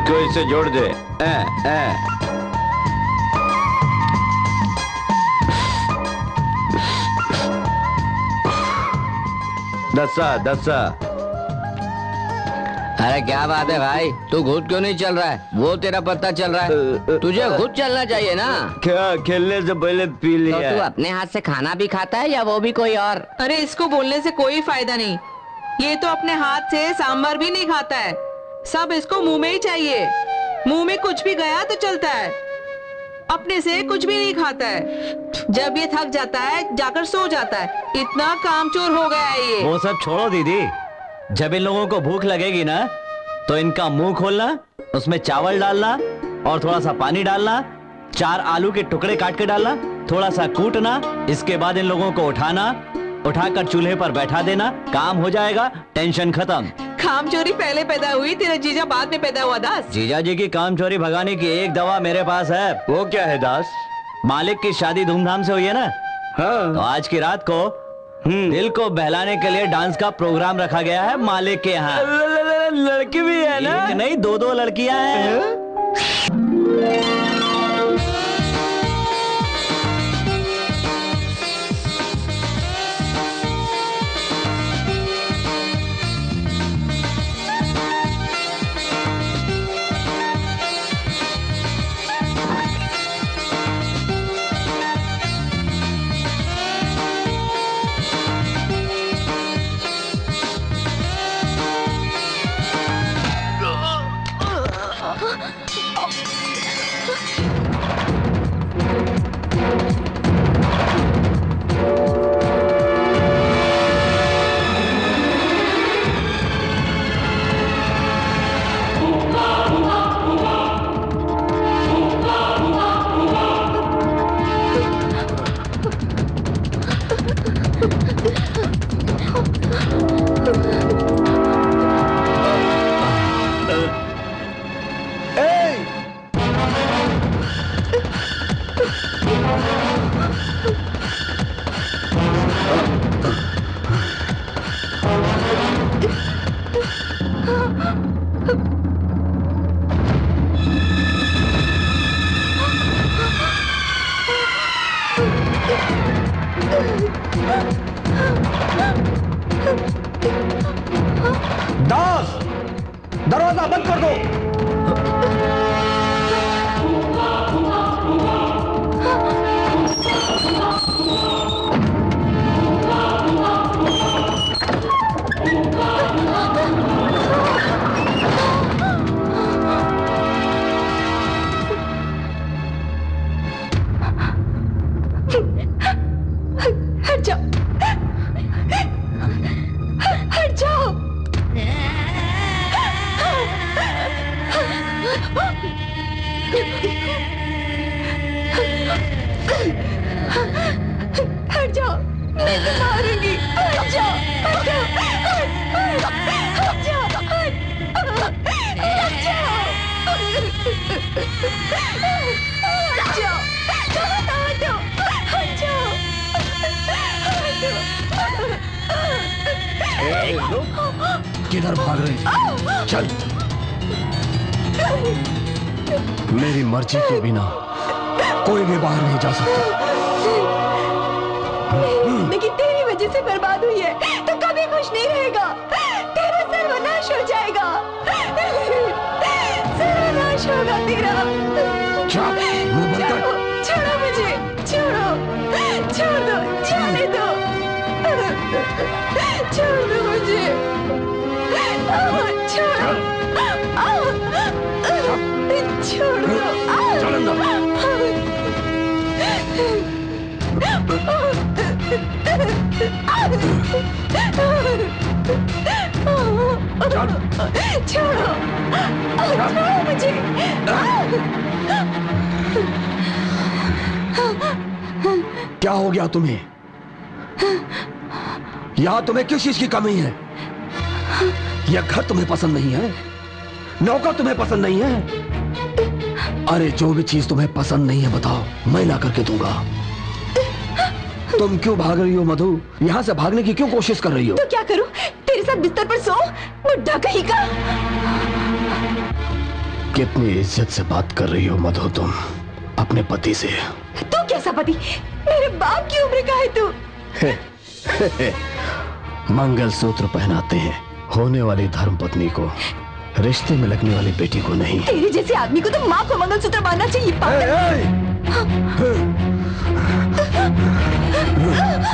तो इसे जोड़ दे। दस्सा। अरे क्या बात है भाई, तू खुद क्यों नहीं चल रहा है? वो तेरा पता चल रहा है, तुझे खुद चलना चाहिए ना। क्या खेलने से पहले पी तो लिया? तू अपने हाथ से खाना भी खाता है या वो भी कोई और? अरे इसको बोलने से कोई फायदा नहीं, ये तो अपने हाथ से सांभर भी नहीं खाता है, सब इसको मुंह में ही चाहिए। मुंह में कुछ भी गया तो चलता है, अपने से कुछ भी नहीं खाता है। जब ये थक जाता है जाकर सो जाता है, इतना कामचोर हो गया है ये। वो सब छोड़ो दीदी, जब इन लोगों को भूख लगेगी ना तो इनका मुंह खोलना, उसमें चावल डालना और थोड़ा सा पानी डालना, 4 आलू के टुकड़े काट के डालना, थोड़ा सा कूटना, इसके बाद इन लोगों को उठाना, उठाकर चूल्हे पर बैठा देना, काम हो जाएगा, टेंशन खत्म। कामचोरी पहले पैदा हुई, तेरा जीजा बाद में पैदा हुआ दास। जीजा जी की काम चोरी भगाने की एक दवा मेरे पास है। वो क्या है दास? मालिक की शादी धूमधाम से हुई है ना, हाँ। तो आज की रात को दिल को बहलाने के लिए डांस का प्रोग्राम रखा गया है मालिक के यहाँ। लड़की भी है ना? एक नहीं 2 लड़कियां हैं। दास, दरवाजा बंद कर दो। हट जाओ, हट जाओ। हट जाओ, नहीं तो मारूंगी। हट जाओ, हट जाओ, हट जाओ, हट जाओ, हट जाओ, हटो, हट जाओ, किधर भाग रही थी? चल। मेरी मर्जी के बिना कोई भी बाहर नहीं जा सकता। लेकिन तेरी वजह से बर्बाद हुई है तो कभी खुश नहीं रहेगा, तेरा सर्वनाश हो जाएगा, सर्वनाश होगा तेरा। छोड़ो, छोड़ो मुझे, छोड़ो, छोड़ दो, जाने दो, छोड़ दो मुझे, छोड़ो, छोड़ दो। छोड़ो, छोड़ो मुझे। क्या हो गया तुम्हें? यहाँ तुम्हें किस चीज की कमी है? यह घर तुम्हें पसंद नहीं है? नौकर तुम्हें पसंद नहीं है? अरे जो भी चीज तुम्हें पसंद नहीं है बताओ, मैं ला करके दूंगा। तुम क्यों भाग रही हो मधु? यहाँ से भागने की क्यों कोशिश कर रही हो? तो क्या करूं? तेरे साथ बिस्तर पर सो, बुड्ढा कहीं का। कितनी इज्जत से बात कर रही हो मधु तुम अपने पति से। तू कैसा पति? मेरे बाप की उम्र का है तू। मंगलसूत्र पहनाते हैं होने वाली धर्मपत्नी को, रिश्ते में लगने वाली बेटी को नहीं। तेरे जैसे आदमी को तो माँ को मंगलसूत्र बांधना चाहिए पागल।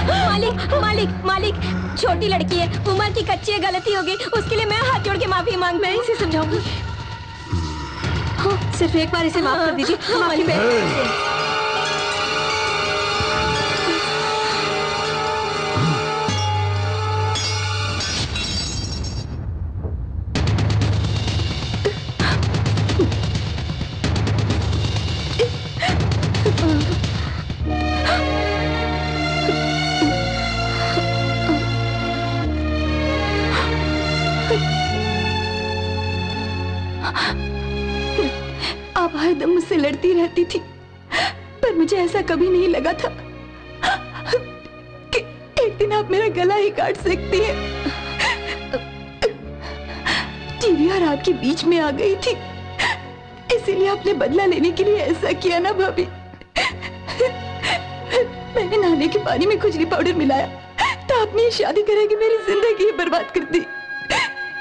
मालिक मालिक मालिक, छोटी लड़की है, उम्र की कच्ची है, गलती हो गई, उसके लिए मैं हाथ जोड़ के माफी मांग। मैं इसे समझाऊंगी। हाँ, सिर्फ एक बार इसे माफ कर दीजिए। हम आपकी बहन। आप हरदम मुझसे लड़ती रहती थी, पर मुझे ऐसा कभी नहीं लगा था कि एक दिन आप मेरा गला ही काट सकती हैं। टीवी और आपके बीच में आ गई थी, इसीलिए आपने बदला लेने के लिए ऐसा किया ना भाभी। मैंने नहाने के पानी में खुजली पाउडर मिलाया तो आपने ये शादी करा के मेरी जिंदगी ही बर्बाद कर दी।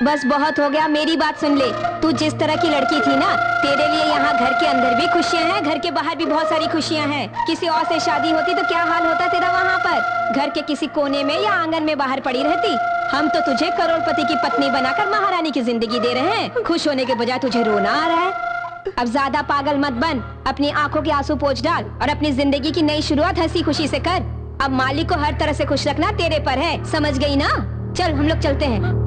बस बहुत हो गया, मेरी बात सुन ले। तू जिस तरह की लड़की थी ना, तेरे लिए यहाँ घर के अंदर भी खुशियाँ हैं, घर के बाहर भी बहुत सारी खुशियाँ हैं। किसी और से शादी होती तो क्या हाल होता तेरा वहाँ पर, घर के किसी कोने में या आंगन में बाहर पड़ी रहती। हम तो तुझे करोड़पति की पत्नी बनाकर महारानी की जिंदगी दे रहे हैं, खुश होने के बजाय तुझे रोना आ रहा है। अब ज्यादा पागल मत बन, अपनी आंखों के आंसू पोंछ डाल और अपनी जिंदगी की नई शुरुआत हंसी खुशी से कर। अब मालिक को हर तरह से खुश रखना तेरे पर है, समझ गई ना? चल हम लोग चलते हैं।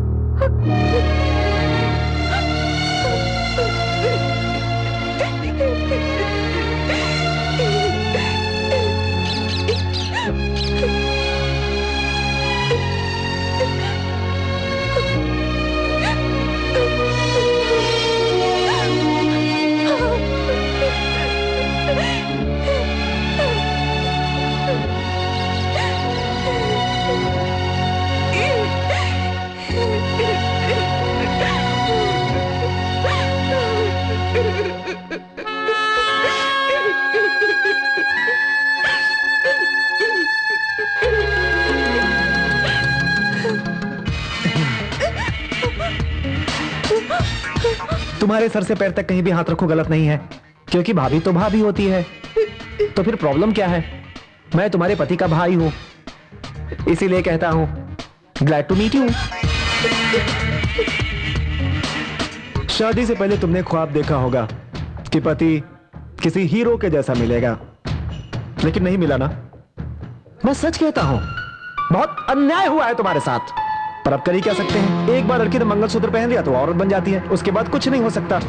तुम्हारे सर से पैर तक कहीं भी हाथ रखो गलत नहीं है, क्योंकि भाभी तो भाभी होती है। तो फिर प्रॉब्लम क्या है? मैं तुम्हारे पति का भाई हूं, इसीलिए कहता हूं ग्लैड टू मीट यू। शादी से पहले तुमने ख्वाब देखा होगा कि पति किसी हीरो के जैसा मिलेगा, लेकिन नहीं मिला ना। मैं सच कहता हूं, बहुत अन्याय हुआ है तुम्हारे साथ, पर अब कर ही क्या सकते हैं। एक बार लड़की ने मंगलसूत्र पहन लिया तो औरत बन जाती है, उसके बाद कुछ नहीं हो सकता।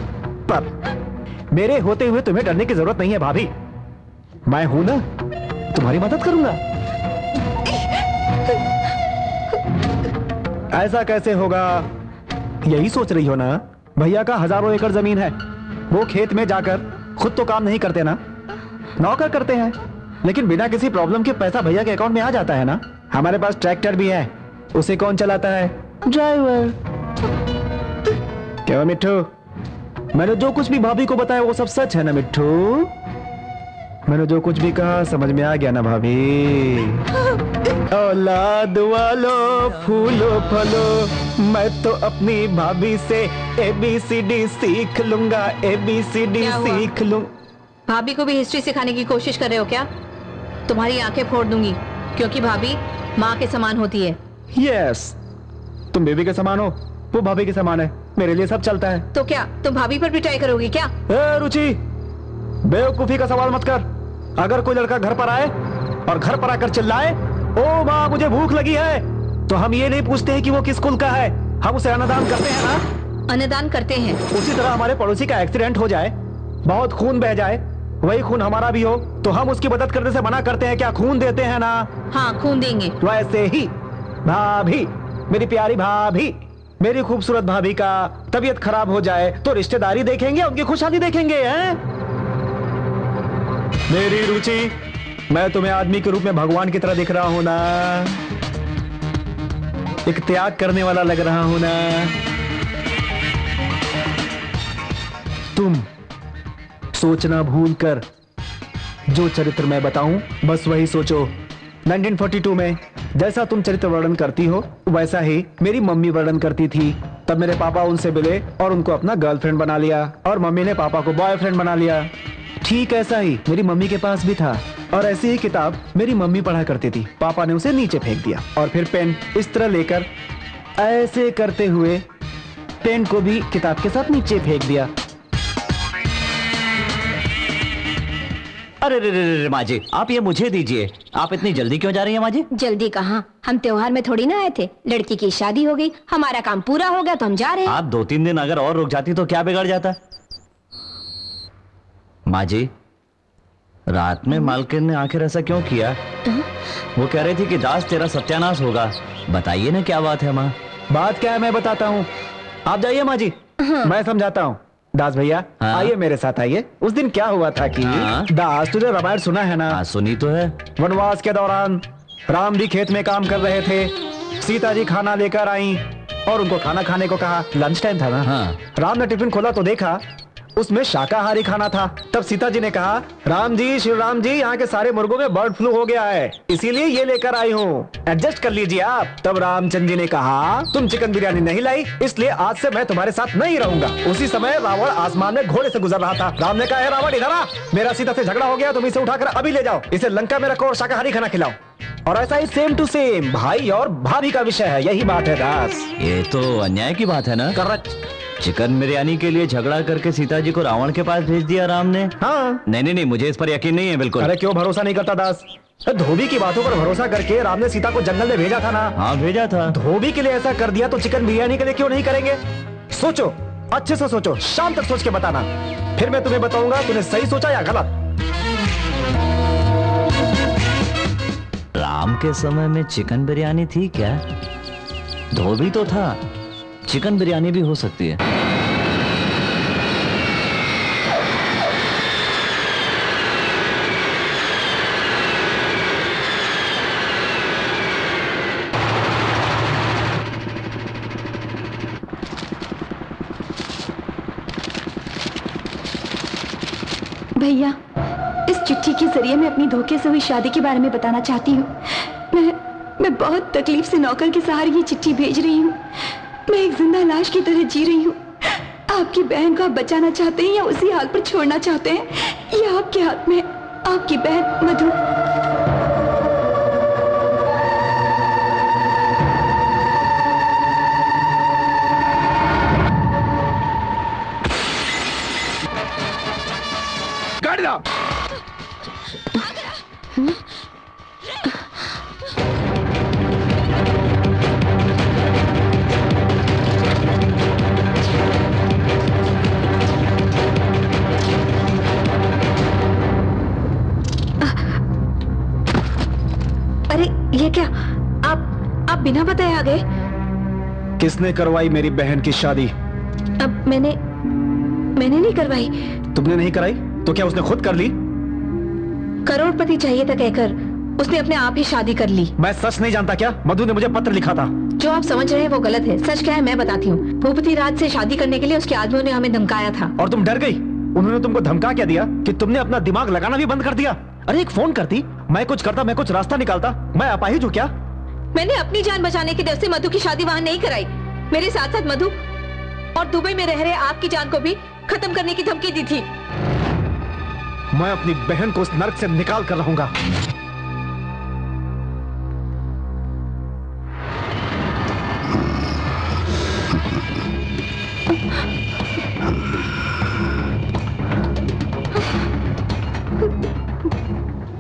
पर मेरे होते हुए तुम्हें डरने की जरूरत नहीं है भाभी, मैं हूं ना, तुम्हारी मदद करूंगा। ऐसा कैसे होगा? यही सोच रही हो ना? भैया का हजारों एकड़ जमीन है, वो खेत में जाकर खुद तो काम नहीं करते ना, नौकर करते हैं, लेकिन बिना किसी प्रॉब्लम के पैसा भैया के अकाउंट में आ जाता है ना। हमारे पास ट्रैक्टर भी है, उसे कौन चलाता है? ड्राइवर। क्या मिट्ठू, मैंने जो कुछ भी भाभी को बताया वो सब सच है ना मिट्ठू? मैंने जो कुछ भी कहा समझ में आ गया ना भाभी? औलाद वालो फूलो फलो, मैं तो अपनी भाभी से ABCD सीख लूंगा, ABCD सीख लूं। भाभी को भी हिस्ट्री सिखाने की कोशिश कर रहे हो क्या? तुम्हारी आंखें फोड़ दूंगी, क्योंकि भाभी माँ के समान होती है। यस, तुम बेबी के समान हो, वो भाभी के समान है, मेरे लिए सब चलता है। तो क्या तुम भाभी पर भी ट्राई करोगी क्या? रुचि, बेवकूफी का सवाल मत कर। अगर कोई लड़का घर पर आए और घर पर आकर चिल्लाए, ओ माँ मुझे भूख लगी है, तो हम ये नहीं पूछते हैं कि वो किस कुल का है, हम उसे अन्नदान करते हैं ना। अन्नदान करते हैं। उसी तरह हमारे पड़ोसी का एक्सीडेंट हो जाए, बहुत खून बह जाए, वही खून हमारा भी हो, तो हम उसकी मदद करने से मना करते हैं क्या? खून देते हैं ना। हाँ, खून देंगे। वैसे ही भाभी, मेरी प्यारी भाभी, मेरी खूबसूरत भाभी का तबीयत खराब हो जाए तो रिश्तेदारी देखेंगे, उनकी खुशहाली देखेंगे हैं? मेरी रुचि, मैं तुम्हें आदमी के रूप में भगवान की तरह दिख रहा हूं ना, एक त्याग करने वाला लग रहा हूं ना। तुम सोचना भूल कर जो चरित्र मैं बताऊं बस वही सोचो। 1942 में जैसा तुम चरित्र वर्णन करती हो वैसा ही मेरी मम्मी वर्णन करती थी। तब मेरे पापा उनसे मिले और उनको अपना गर्लफ्रेंड बना लिया और मम्मी ने पापा को बॉयफ्रेंड बना लिया। ठीक ऐसा ही मेरी मम्मी के पास भी था और ऐसी ही किताब मेरी मम्मी पढ़ा करती थी। पापा ने उसे नीचे फेंक दिया और फिर पेन इस तरह लेकर ऐसे करते हुए पेन को भी किताब के साथ नीचे फेंक दिया। अरे रे रे रे माँ जी, आप ये मुझे दीजिए। आप इतनी जल्दी क्यों जा रही हैं माँ जी? जल्दी कहाँ, हम त्योहार में थोड़ी ना आए थे। लड़की की शादी हो गई, हमारा काम पूरा हो गया तो हम जा रहे हैं। आप 2-3 दिन अगर और रुक जाती तो क्या बिगड़ जाता? माँ जी, रात में मालकिन ने आखिर ऐसा क्यों किया? वो कह रही थी कि दास तेरा सत्यानाश होगा। बताइए ना क्या बात है माँ। बात क्या है मैं बताता हूँ, आप जाइए माँ जी। मैं समझाता हूँ। दास भैया हाँ? आइए मेरे साथ आइए। उस दिन क्या हुआ था कि हाँ? दास, तुझे रामायण सुना है ना? हाँ सुनी तो है। वनवास के दौरान राम जी खेत में काम कर रहे थे, सीता जी खाना लेकर आई और उनको खाना खाने को कहा। लंच टाइम था ना? हाँ। राम ने टिफिन खोला तो देखा उसमें शाकाहारी खाना था। तब सीता जी ने कहा, राम जी, श्री राम जी, यहाँ के सारे मुर्गों में बर्ड फ्लू हो गया है, इसीलिए ये लेकर आई हूँ, एडजस्ट कर लीजिए आप। तब रामचंद्र जी ने कहा, तुम चिकन बिरयानी नहीं लाई, इसलिए आज से मैं तुम्हारे साथ नहीं रहूंगा। उसी समय रावण आसमान में घोड़े से गुजर रहा था। राम ने कहा, हे रावण इधर आ, मेरा सीता से झगड़ा हो गया, तुम इसे उठाकर अभी ले जाओ, इसे लंका में रखो और शाकाहारी खाना खिलाओ। और ऐसा ही सेम टू सेम भाई और भाभी का विषय है। यही बात है दास। ये तो अन्याय की बात है ना? करेक्ट। चिकन बिरयानी के लिए झगड़ा करके सीता जी को रावण के पास भेज दिया राम ने? हाँ। नहीं, मुझे इस पर यकीन नहीं है बिल्कुल। अरे क्यों भरोसा नहीं करता दास? धोबी की बातों पर भरोसा करके राम ने सीता को जंगल में भेजा था ना? हाँ भेजा था। धोबी के लिए ऐसा कर दिया तो चिकन बिरयानी के लिए क्यों नहीं करेंगे? सोचो, अच्छे से सोचो, शाम तक सोच के बताना, फिर मैं तुम्हें बताऊंगा तूने सही सोचा या गलत। राम के समय में चिकन बिरयानी थी क्या? धोबी तो था, चिकन बिरयानी भी हो सकती है। भैया, इस चिट्ठी के जरिए मैं अपनी धोखे से हुई शादी के बारे में बताना चाहती हूँ। मैं बहुत तकलीफ से नौकर के सहारे ये चिट्ठी भेज रही हूँ। मैं एक जिंदा लाश की तरह जी रही हूँ। आपकी बहन को आप बचाना चाहते हैं या उसी हाल पर छोड़ना चाहते हैं, ये आपके हाथ में है। आपकी बहन मधु। गाड़ी लाओ। अरे ये क्या, आप बिना बताए आ गए? किसने करवाई मेरी बहन की शादी? अब मैंने नहीं करवाई। तुमने नहीं कराई तो क्या उसने खुद कर ली? करोड़पति चाहिए था कहकर उसने अपने आप ही शादी कर ली। मैं सच नहीं जानता क्या? मधु ने मुझे पत्र लिखा था। जो आप समझ रहे हैं वो गलत है। सच क्या है मैं बताती हूँ। भूपति राज से शादी करने के लिए उसके आदमियों ने हमें धमकाया था। और तुम डर गई? उन्होंने तुमको धमका क्या दिया कि तुमने अपना दिमाग लगाना भी बंद कर दिया? अरे एक फोन करती, मैं कुछ करता, मैं कुछ रास्ता निकालता। मैं अपाहिज हूँ क्या? मैंने अपनी जान बचाने के डर से मधु की शादी वहां नहीं कराई। मेरे साथ साथ मधु और दुबई में रह रहे आपकी जान को भी खत्म करने की धमकी दी थी। मैं अपनी बहन को उस नर्क से निकाल कर रहूंगा।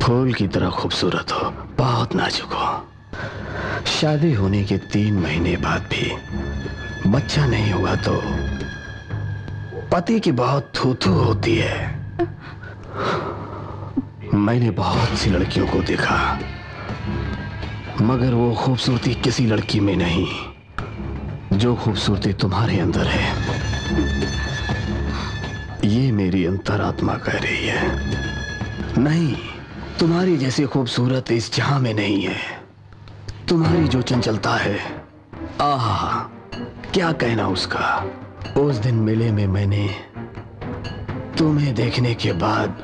फूल की तरह खूबसूरत हो, बहुत नाजुक हो। शादी होने के 3 महीने बाद भी बच्चा नहीं हुआ तो पति की बहुत थू-थू होती है। मैंने बहुत सी लड़कियों को देखा, मगर वो खूबसूरती किसी लड़की में नहीं जो खूबसूरती तुम्हारे अंदर है। ये मेरी अंतरात्मा कह रही है। नहीं, तुम्हारी जैसी खूबसूरत इस जहां में नहीं है। तुम्हारी जो चंचलता है, आहा, क्या कहना उसका। उस दिन मेले में मैंने तुम्हें देखने के बाद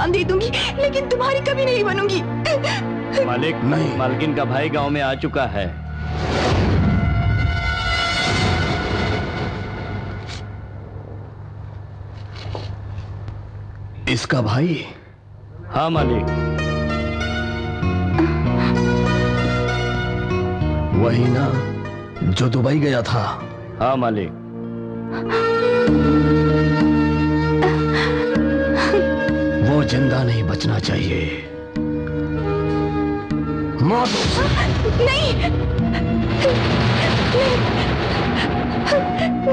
जान दे दूंगी, लेकिन तुम्हारी कभी नहीं बनूंगी। मालिक नहीं। मालकिन का भाई गांव में आ चुका है। इसका भाई? हाँ मालिक। वही ना जो दुबई गया था? हाँ मालिक। वो जिंदा नहीं बचना चाहिए। मार दो उसे। नहीं,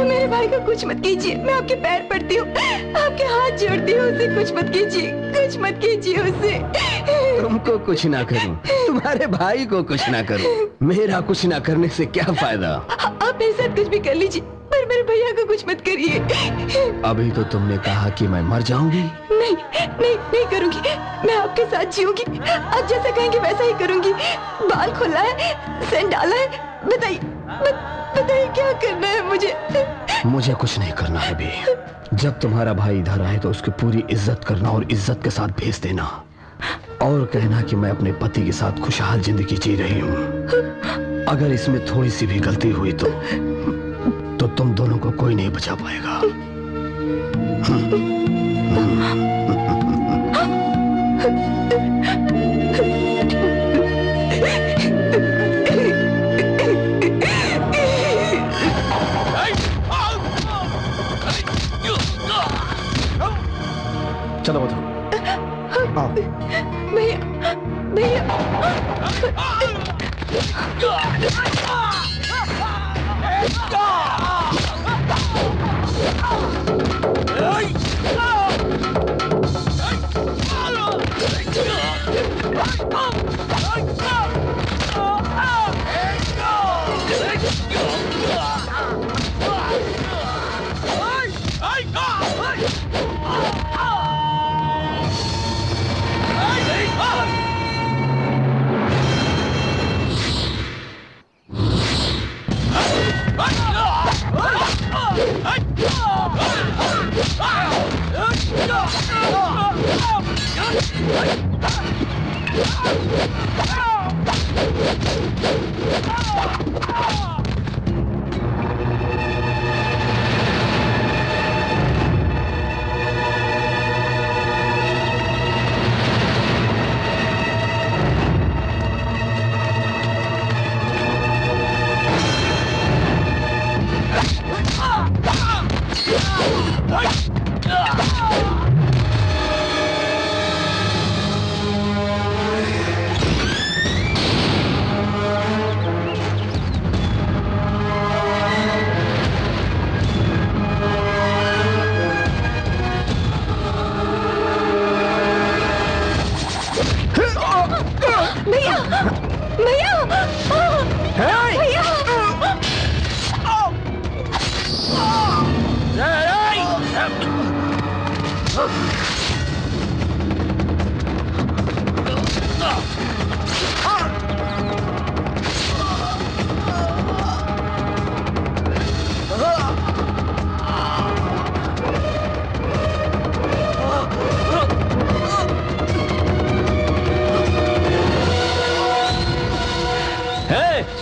मेरे भाई को कुछ मत कीजिए, मैं आपके पैर पड़ती हूँ, आपके हाथ जोड़ती हूँ, उसे कुछ मत कीजिए, कुछ मत कीजिए उसे। तुमको कुछ ना करूं, तुम्हारे भाई को कुछ ना करूं, मेरा कुछ ना करने से क्या फायदा? आप मेरे साथ कुछ भी कर लीजिए, पर मेरे भैया को कुछ मत करिए। अभी तो तुमने कहा कि मैं मर जाऊंगी। नहीं नहीं नहीं करूंगी, मैं आपके साथ जीऊंगी, आप जैसा कहेंगे वैसा ही करूंगी। बाल खोला है, सेंट डाला है, बताइए बताइए क्या करना है मुझे? मुझे कुछ नहीं करना है अभी। जब तुम्हारा भाई इधर आए तो उसकी पूरी इज्जत करना और इज्जत के साथ भेज देना, और कहना कि मैं अपने पति के साथ खुशहाल जिंदगी जी रही हूँ। अगर इसमें थोड़ी सी भी गलती हुई तो तुम दोनों को कोई नहीं बचा पाएगा। चलो बताओ। आओ। भैया भैया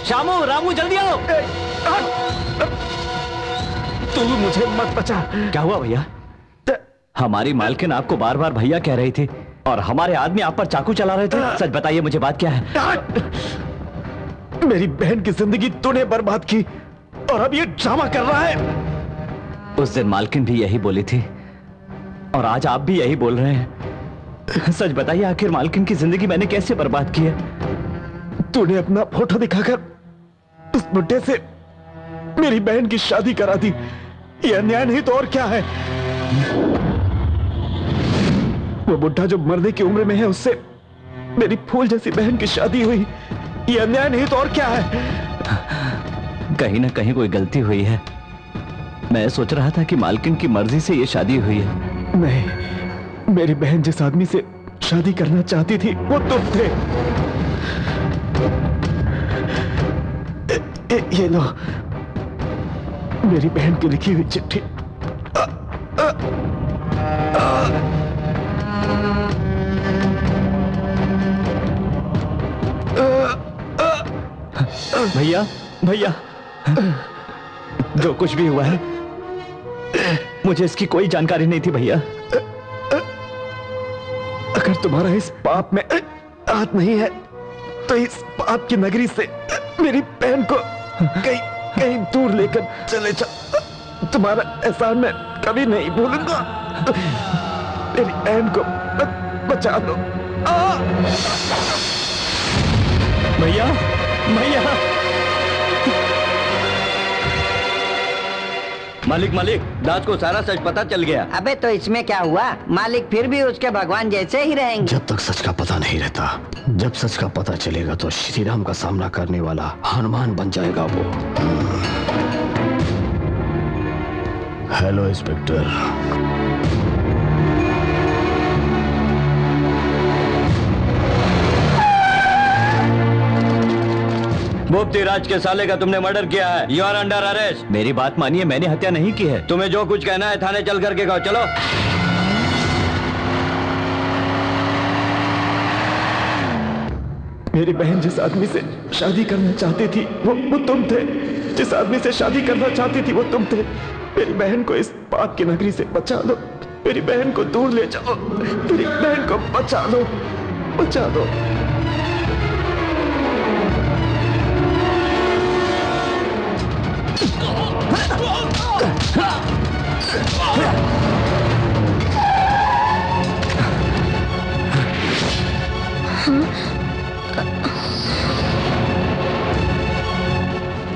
शामू रामू जल्दी आओ। तू मुझे मत बचा। क्या हुआ भैया? हमारी मालकिन आपको बार बार भैया कह रही थी और हमारे आदमी आप पर चाकू चला रहे थे। सच बताइए मुझे, बात क्या है? मेरी बहन की जिंदगी तूने बर्बाद की और अब ये ड्रामा कर रहा है। उस दिन मालकिन भी यही बोली थी और आज आप भी यही बोल रहे हैं। सच बताइए, आखिर मालकिन की जिंदगी मैंने कैसे बर्बाद की है? तूने अपना फोटो दिखाकर उस बुड्ढे से मेरी बहन की शादी करा दी। ये अन्याय नहीं तो और क्या है? वो बुड्ढा जो मरने की उम्र में है, उससे मेरी फूल जैसी बहन की शादी हुई। ये अन्याय नहीं तो और क्या है? कहीं ना कहीं कोई गलती हुई है। मैं सोच रहा था कि मालकिन की मर्जी से ये शादी हुई है। नहीं, मेरी बहन जिस आदमी से शादी करना चाहती थी वो तुम थे। ये लो, मेरी बहन की लिखी हुई चिट्ठी। भैया भैया, जो कुछ भी हुआ है मुझे इसकी कोई जानकारी नहीं थी भैया। अगर तुम्हारा इस पाप में हाथ नहीं है तो इस पाप की नगरी से मेरी बहन को कहीं कहीं दूर लेकर चले जाओ। तुम्हारा एहसान मैं कभी नहीं भूलूंगा। मेरी बहन को बचा लो। भैया भैया, मालिक मालिक, दास को सारा सच पता चल गया। अबे तो इसमें क्या हुआ, मालिक फिर भी उसके भगवान जैसे ही रहेंगे। जब तक सच का पता नहीं रहता, जब सच का पता चलेगा तो श्री राम का सामना करने वाला हनुमान बन जाएगा वो। Hello inspector. मुफ्ती राज के साले का तुमने मर्डर किया है। You are under arrest. मेरी बात मानिए, मैंने हत्या नहीं की है। तुम्हें जो कुछ कहना है थाने चल करके कहो। चलो। मेरी बहन जिस आदमी से शादी करना चाहती थी वो तुम थे। जिस आदमी से शादी करना चाहती थी वो तुम थे। मेरी बहन को इस पाप की नगरी से बचा लो। मेरी बहन को दूर ले जाओ। मेरी बहन को बचा लो, बचा लो।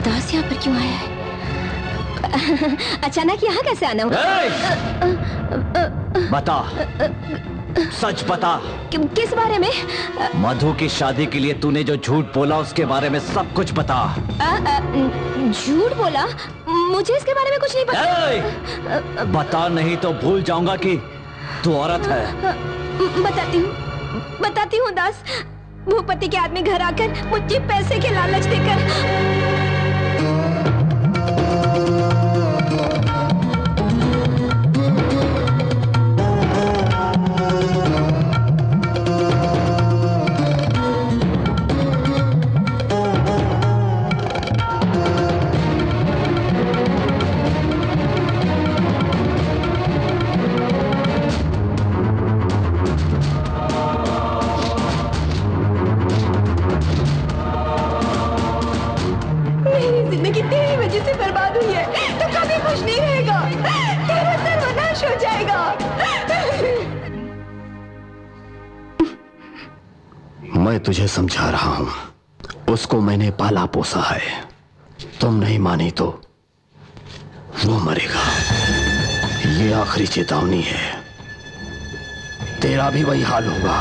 दास यहाँ पर क्यों आया है? अचानक यहाँ कैसे आना हुआ? बता, सच बता। किस बारे में? मधु की शादी के लिए तूने जो झूठ बोला उसके बारे में सब कुछ बता। झूठ बोला? मुझे इसके बारे में कुछ नहीं पता। बता, नहीं तो भूल जाऊंगा कि तू औरत है। बताती हूँ दास। भूपति के आदमी घर आकर मुझे पैसे के लालच देकर मैं तुझे समझा रहा हूं। उसको मैंने पाला पोसा है। तुम नहीं मानी तो वो मरेगा। ये आखिरी चेतावनी है। तेरा भी वही हाल होगा।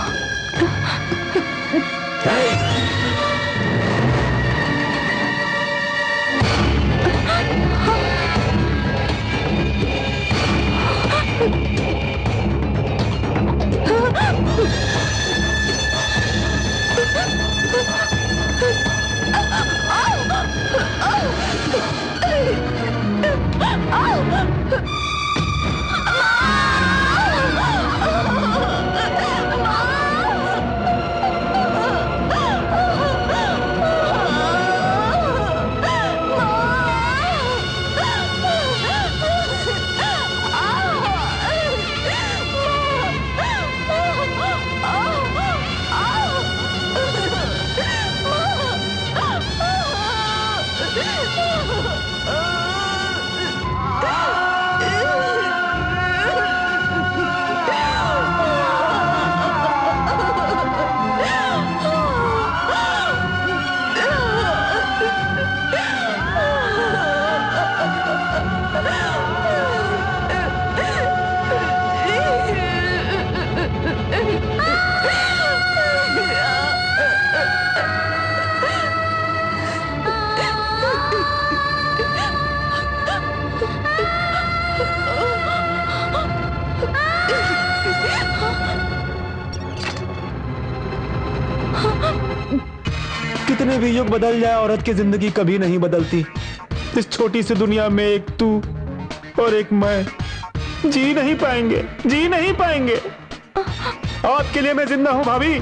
कितने भी युग बदल जाए, औरत की जिंदगी कभी नहीं बदलती। इस छोटी सी दुनिया में एक तू और एक मैं जी नहीं पाएंगे, जी नहीं पाएंगे। आपके लिए मैं जिंदा हूं भाभी,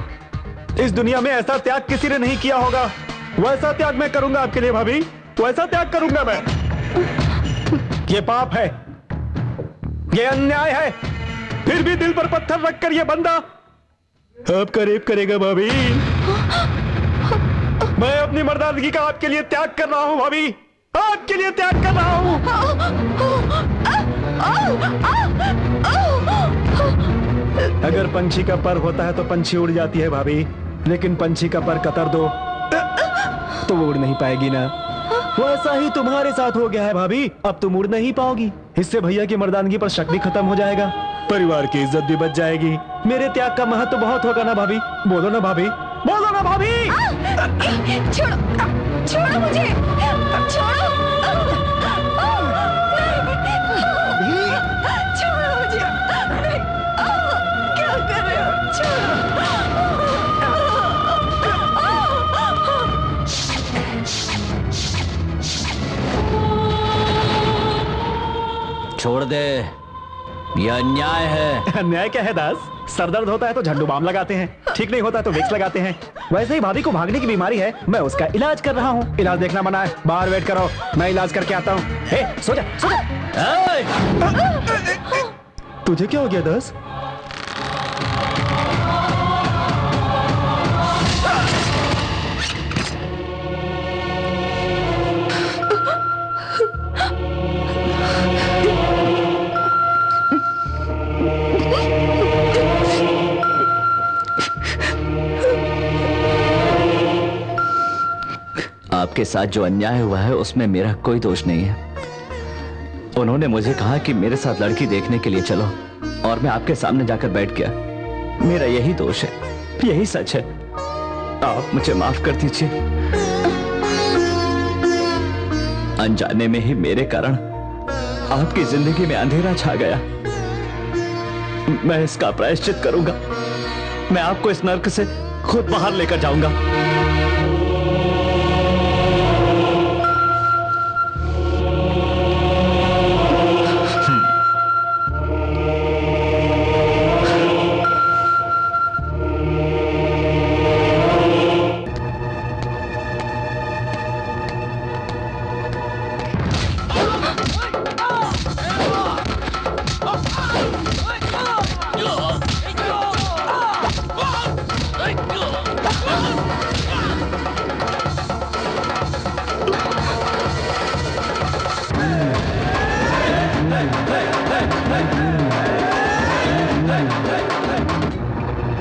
इस दुनिया में ऐसा त्याग किसी ने नहीं किया होगा। वैसा त्याग मैं करूंगा आपके लिए भाभी, वैसा त्याग करूंगा मैं। ये पाप है, ये अन्याय है, फिर भी दिल पर पत्थर रखकर ये बंदा आपका रेप करेगा भाभी। मैं अपनी मर्दानगी का आपके लिए त्याग कर रहा हूं भाभी, आपके लिए त्याग कर रहा हूं। अगर पंछी का पर होता है तो पंछी उड़ जाती है भाभी, लेकिन पंछी का पर कतर दो तो वो उड़ नहीं पाएगी ना। वैसा ही तुम्हारे साथ हो गया है भाभी, अब तुम उड़ नहीं पाओगी। इससे भैया की मर्दानगी पर शक भी खत्म हो जाएगा, परिवार की इज्जत भी बच जाएगी। मेरे त्याग का महत्व तो बहुत होगा ना भाभी, बोलो ना भाभी, बोलो ना भाभी। छोड़ो, छोड़ो मुझे, छोड़ो, छोड़ो मुझे, नहीं, क्या कर रहे हो, छोड़ो। छोड़ दे, यह अन्याय है। अन्याय क्या है दास? सर दर्द होता है तो झंडू बाम लगाते हैं, ठीक नहीं होता है तो विक्स लगाते हैं। वैसे ही भाभी को भागने की बीमारी है, मैं उसका इलाज कर रहा हूँ। इलाज देखना मना है, बाहर वेट करो, मैं इलाज करके आता हूँ। हे, सो जा, सो जा। तुझे क्या हो गया दास? आपके साथ जो अन्याय हुआ है उसमें मेरा कोई दोष नहीं है। उन्होंने मुझे कहा कि मेरे साथ लड़की देखने के लिए चलो, और मैं आपके सामने जाकर बैठ गया। मेरा यही दोष है, यही सच है। आप मुझे माफ कर दीजिए। अनजाने में ही मेरे कारण आपकी जिंदगी में अंधेरा छा गया। मैं इसका प्रायश्चित करूंगा। मैं आपको इस नर्क से खुद बाहर लेकर जाऊंगा।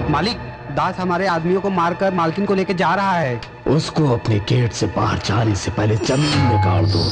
मालिक, दास हमारे आदमियों को मारकर मालकिन को लेके जा रहा है। उसको अपने गेट से बाहर जाने से पहले जमीन में गाड़ दो।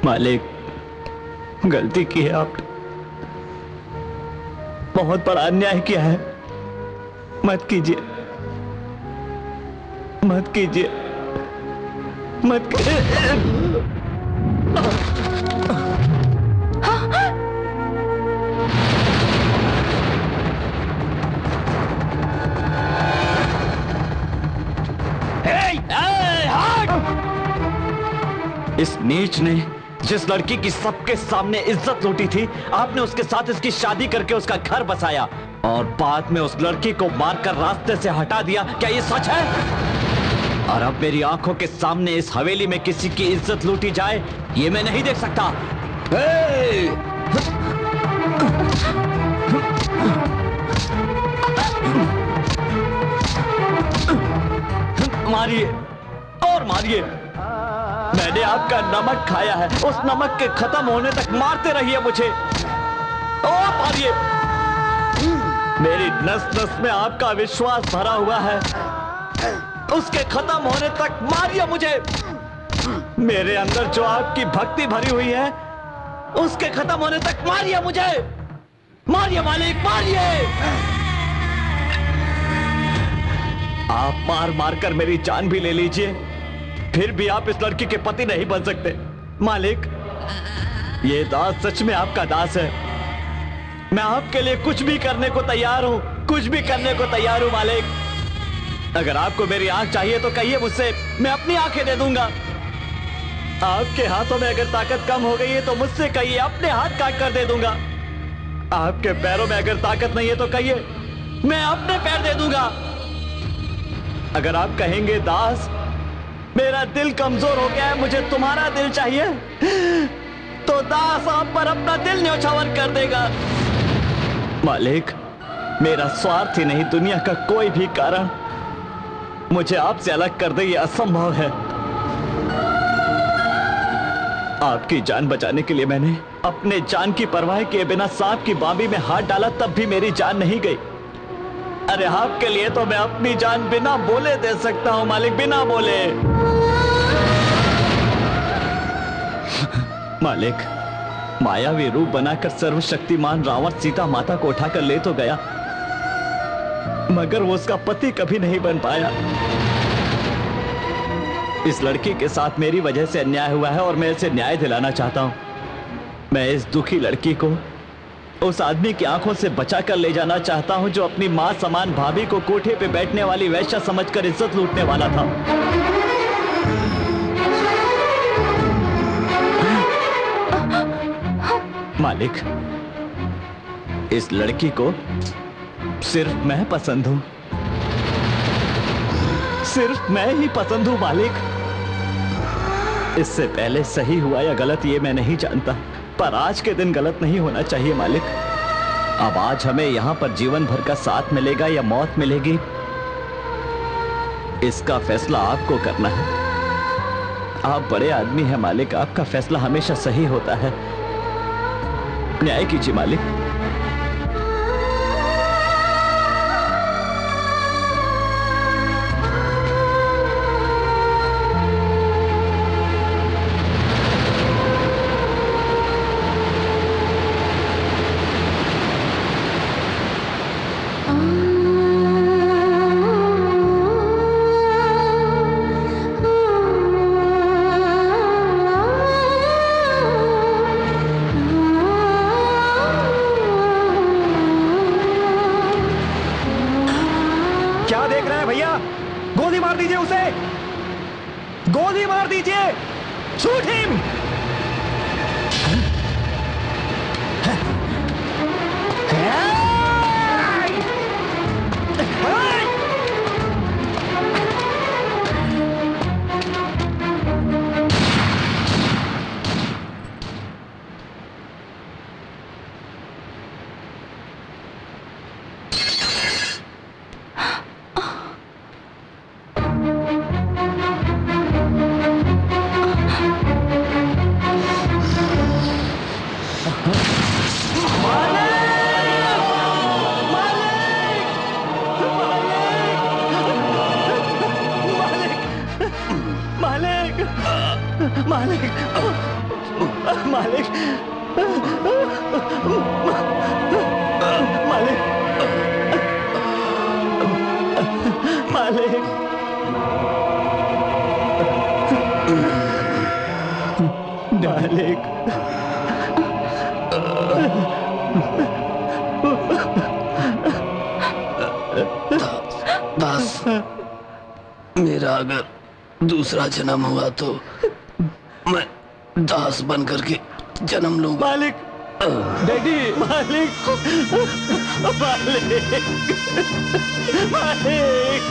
मालिक, गलती की है आपने, बहुत बड़ा अन्याय किया है। मत कीजिए, मत कीजिए, मत कीजिए। इस नीच ने जिस लड़की की सबके सामने इज्जत लूटी थी, आपने उसके साथ इसकी शादी करके उसका घर बसाया और बाद में उस लड़की को मारकर रास्ते से हटा दिया। क्या ये सच है? और अब मेरी आंखों के सामने इस हवेली में किसी की इज्जत लूटी जाए, ये मैं नहीं देख सकता। मारिए और मारिए। मैंने आपका नमक खाया है, उस नमक के खत्म होने तक मारते रहिए मुझे और मारिए। मेरी नस नस में आपका विश्वास भरा हुआ है, उसके खत्म होने तक मारिए मुझे। मेरे अंदर जो आपकी भक्ति भरी हुई है, उसके खत्म होने तक मारिए मुझे। मारिए मालिक, मारिए। आप मार मार कर मेरी जान भी ले लीजिए, फिर भी आप इस लड़की के पति नहीं बन सकते। मालिक, ये दास सच में आपका दास है। मैं आपके लिए कुछ भी करने को तैयार हूं, कुछ भी करने को तैयार हूं मालिक। अगर आपको मेरी आंख चाहिए तो कहिए मुझसे, मैं अपनी आंखें दे दूंगा। आपके हाथों में अगर ताकत कम हो गई है तो मुझसे कहिए, अपने हाथ काट कर दे दूंगा। आपके पैरों में अगर ताकत नहीं है तो कहिए, मैं अपने पैर दे दूंगा। अगर आप कहेंगे दास मेरा दिल कमजोर हो गया है, मुझे तुम्हारा दिल चाहिए, तो दास आप पर अपना दिल न्यौछावर कर देगा। मालिक, मेरा स्वार्थ ही नहीं, दुनिया का कोई भी कारण मुझे आपसे अलग कर दे, ये असंभव है। आपकी जान बचाने के लिए मैंने अपने जान की परवाह किए बिना सांप की बांबी में हाथ डाला, तब भी मेरी जान नहीं गई। अरे आपके लिए तो मैं अपनी जान बिना बोले दे सकता हूं मालिक, बिना बोले। मालिक, मायावी रूप बनाकर सर्वशक्तिमान रावण सीता माता को उठाकर ले तो गया, मगर वो उसका पति कभी नहीं बन पाया। इस लड़की के साथ मेरी वजह से अन्याय हुआ है और मैं इसे न्याय दिलाना चाहता हूं। मैं इस दुखी लड़की को उस आदमी की आंखों से बचाकर ले जाना चाहता हूं जो अपनी मां समान भाभी को कोठे पे बैठने वाली वैश्या समझकर इज्जत लूटने वाला था। मालिक, इस लड़की को सिर्फ मैं पसंद हूं, सिर्फ मैं ही पसंद हूं मालिक। इससे पहले सही हुआ या गलत ये मैं नहीं जानता, पर आज के दिन गलत नहीं होना चाहिए मालिक। अब आज हमें यहां पर जीवन भर का साथ मिलेगा या मौत मिलेगी, इसका फैसला आपको करना है। आप बड़े आदमी हैं मालिक, आपका फैसला हमेशा सही होता है। न्याय कीजिए मालिक। क्या देख रहे हैं भैया? गोली मार दीजिए उसे, गोली मार दीजिए, शूट हिम। मालिक, मालिक, मालिक, मालिक, मालिक, दास, मेरा अगर दूसरा जन्म हुआ तो मैं दास बन करके जन्म लूंगा। मालिक, डैडी, मालिक, मालिक, मालिक।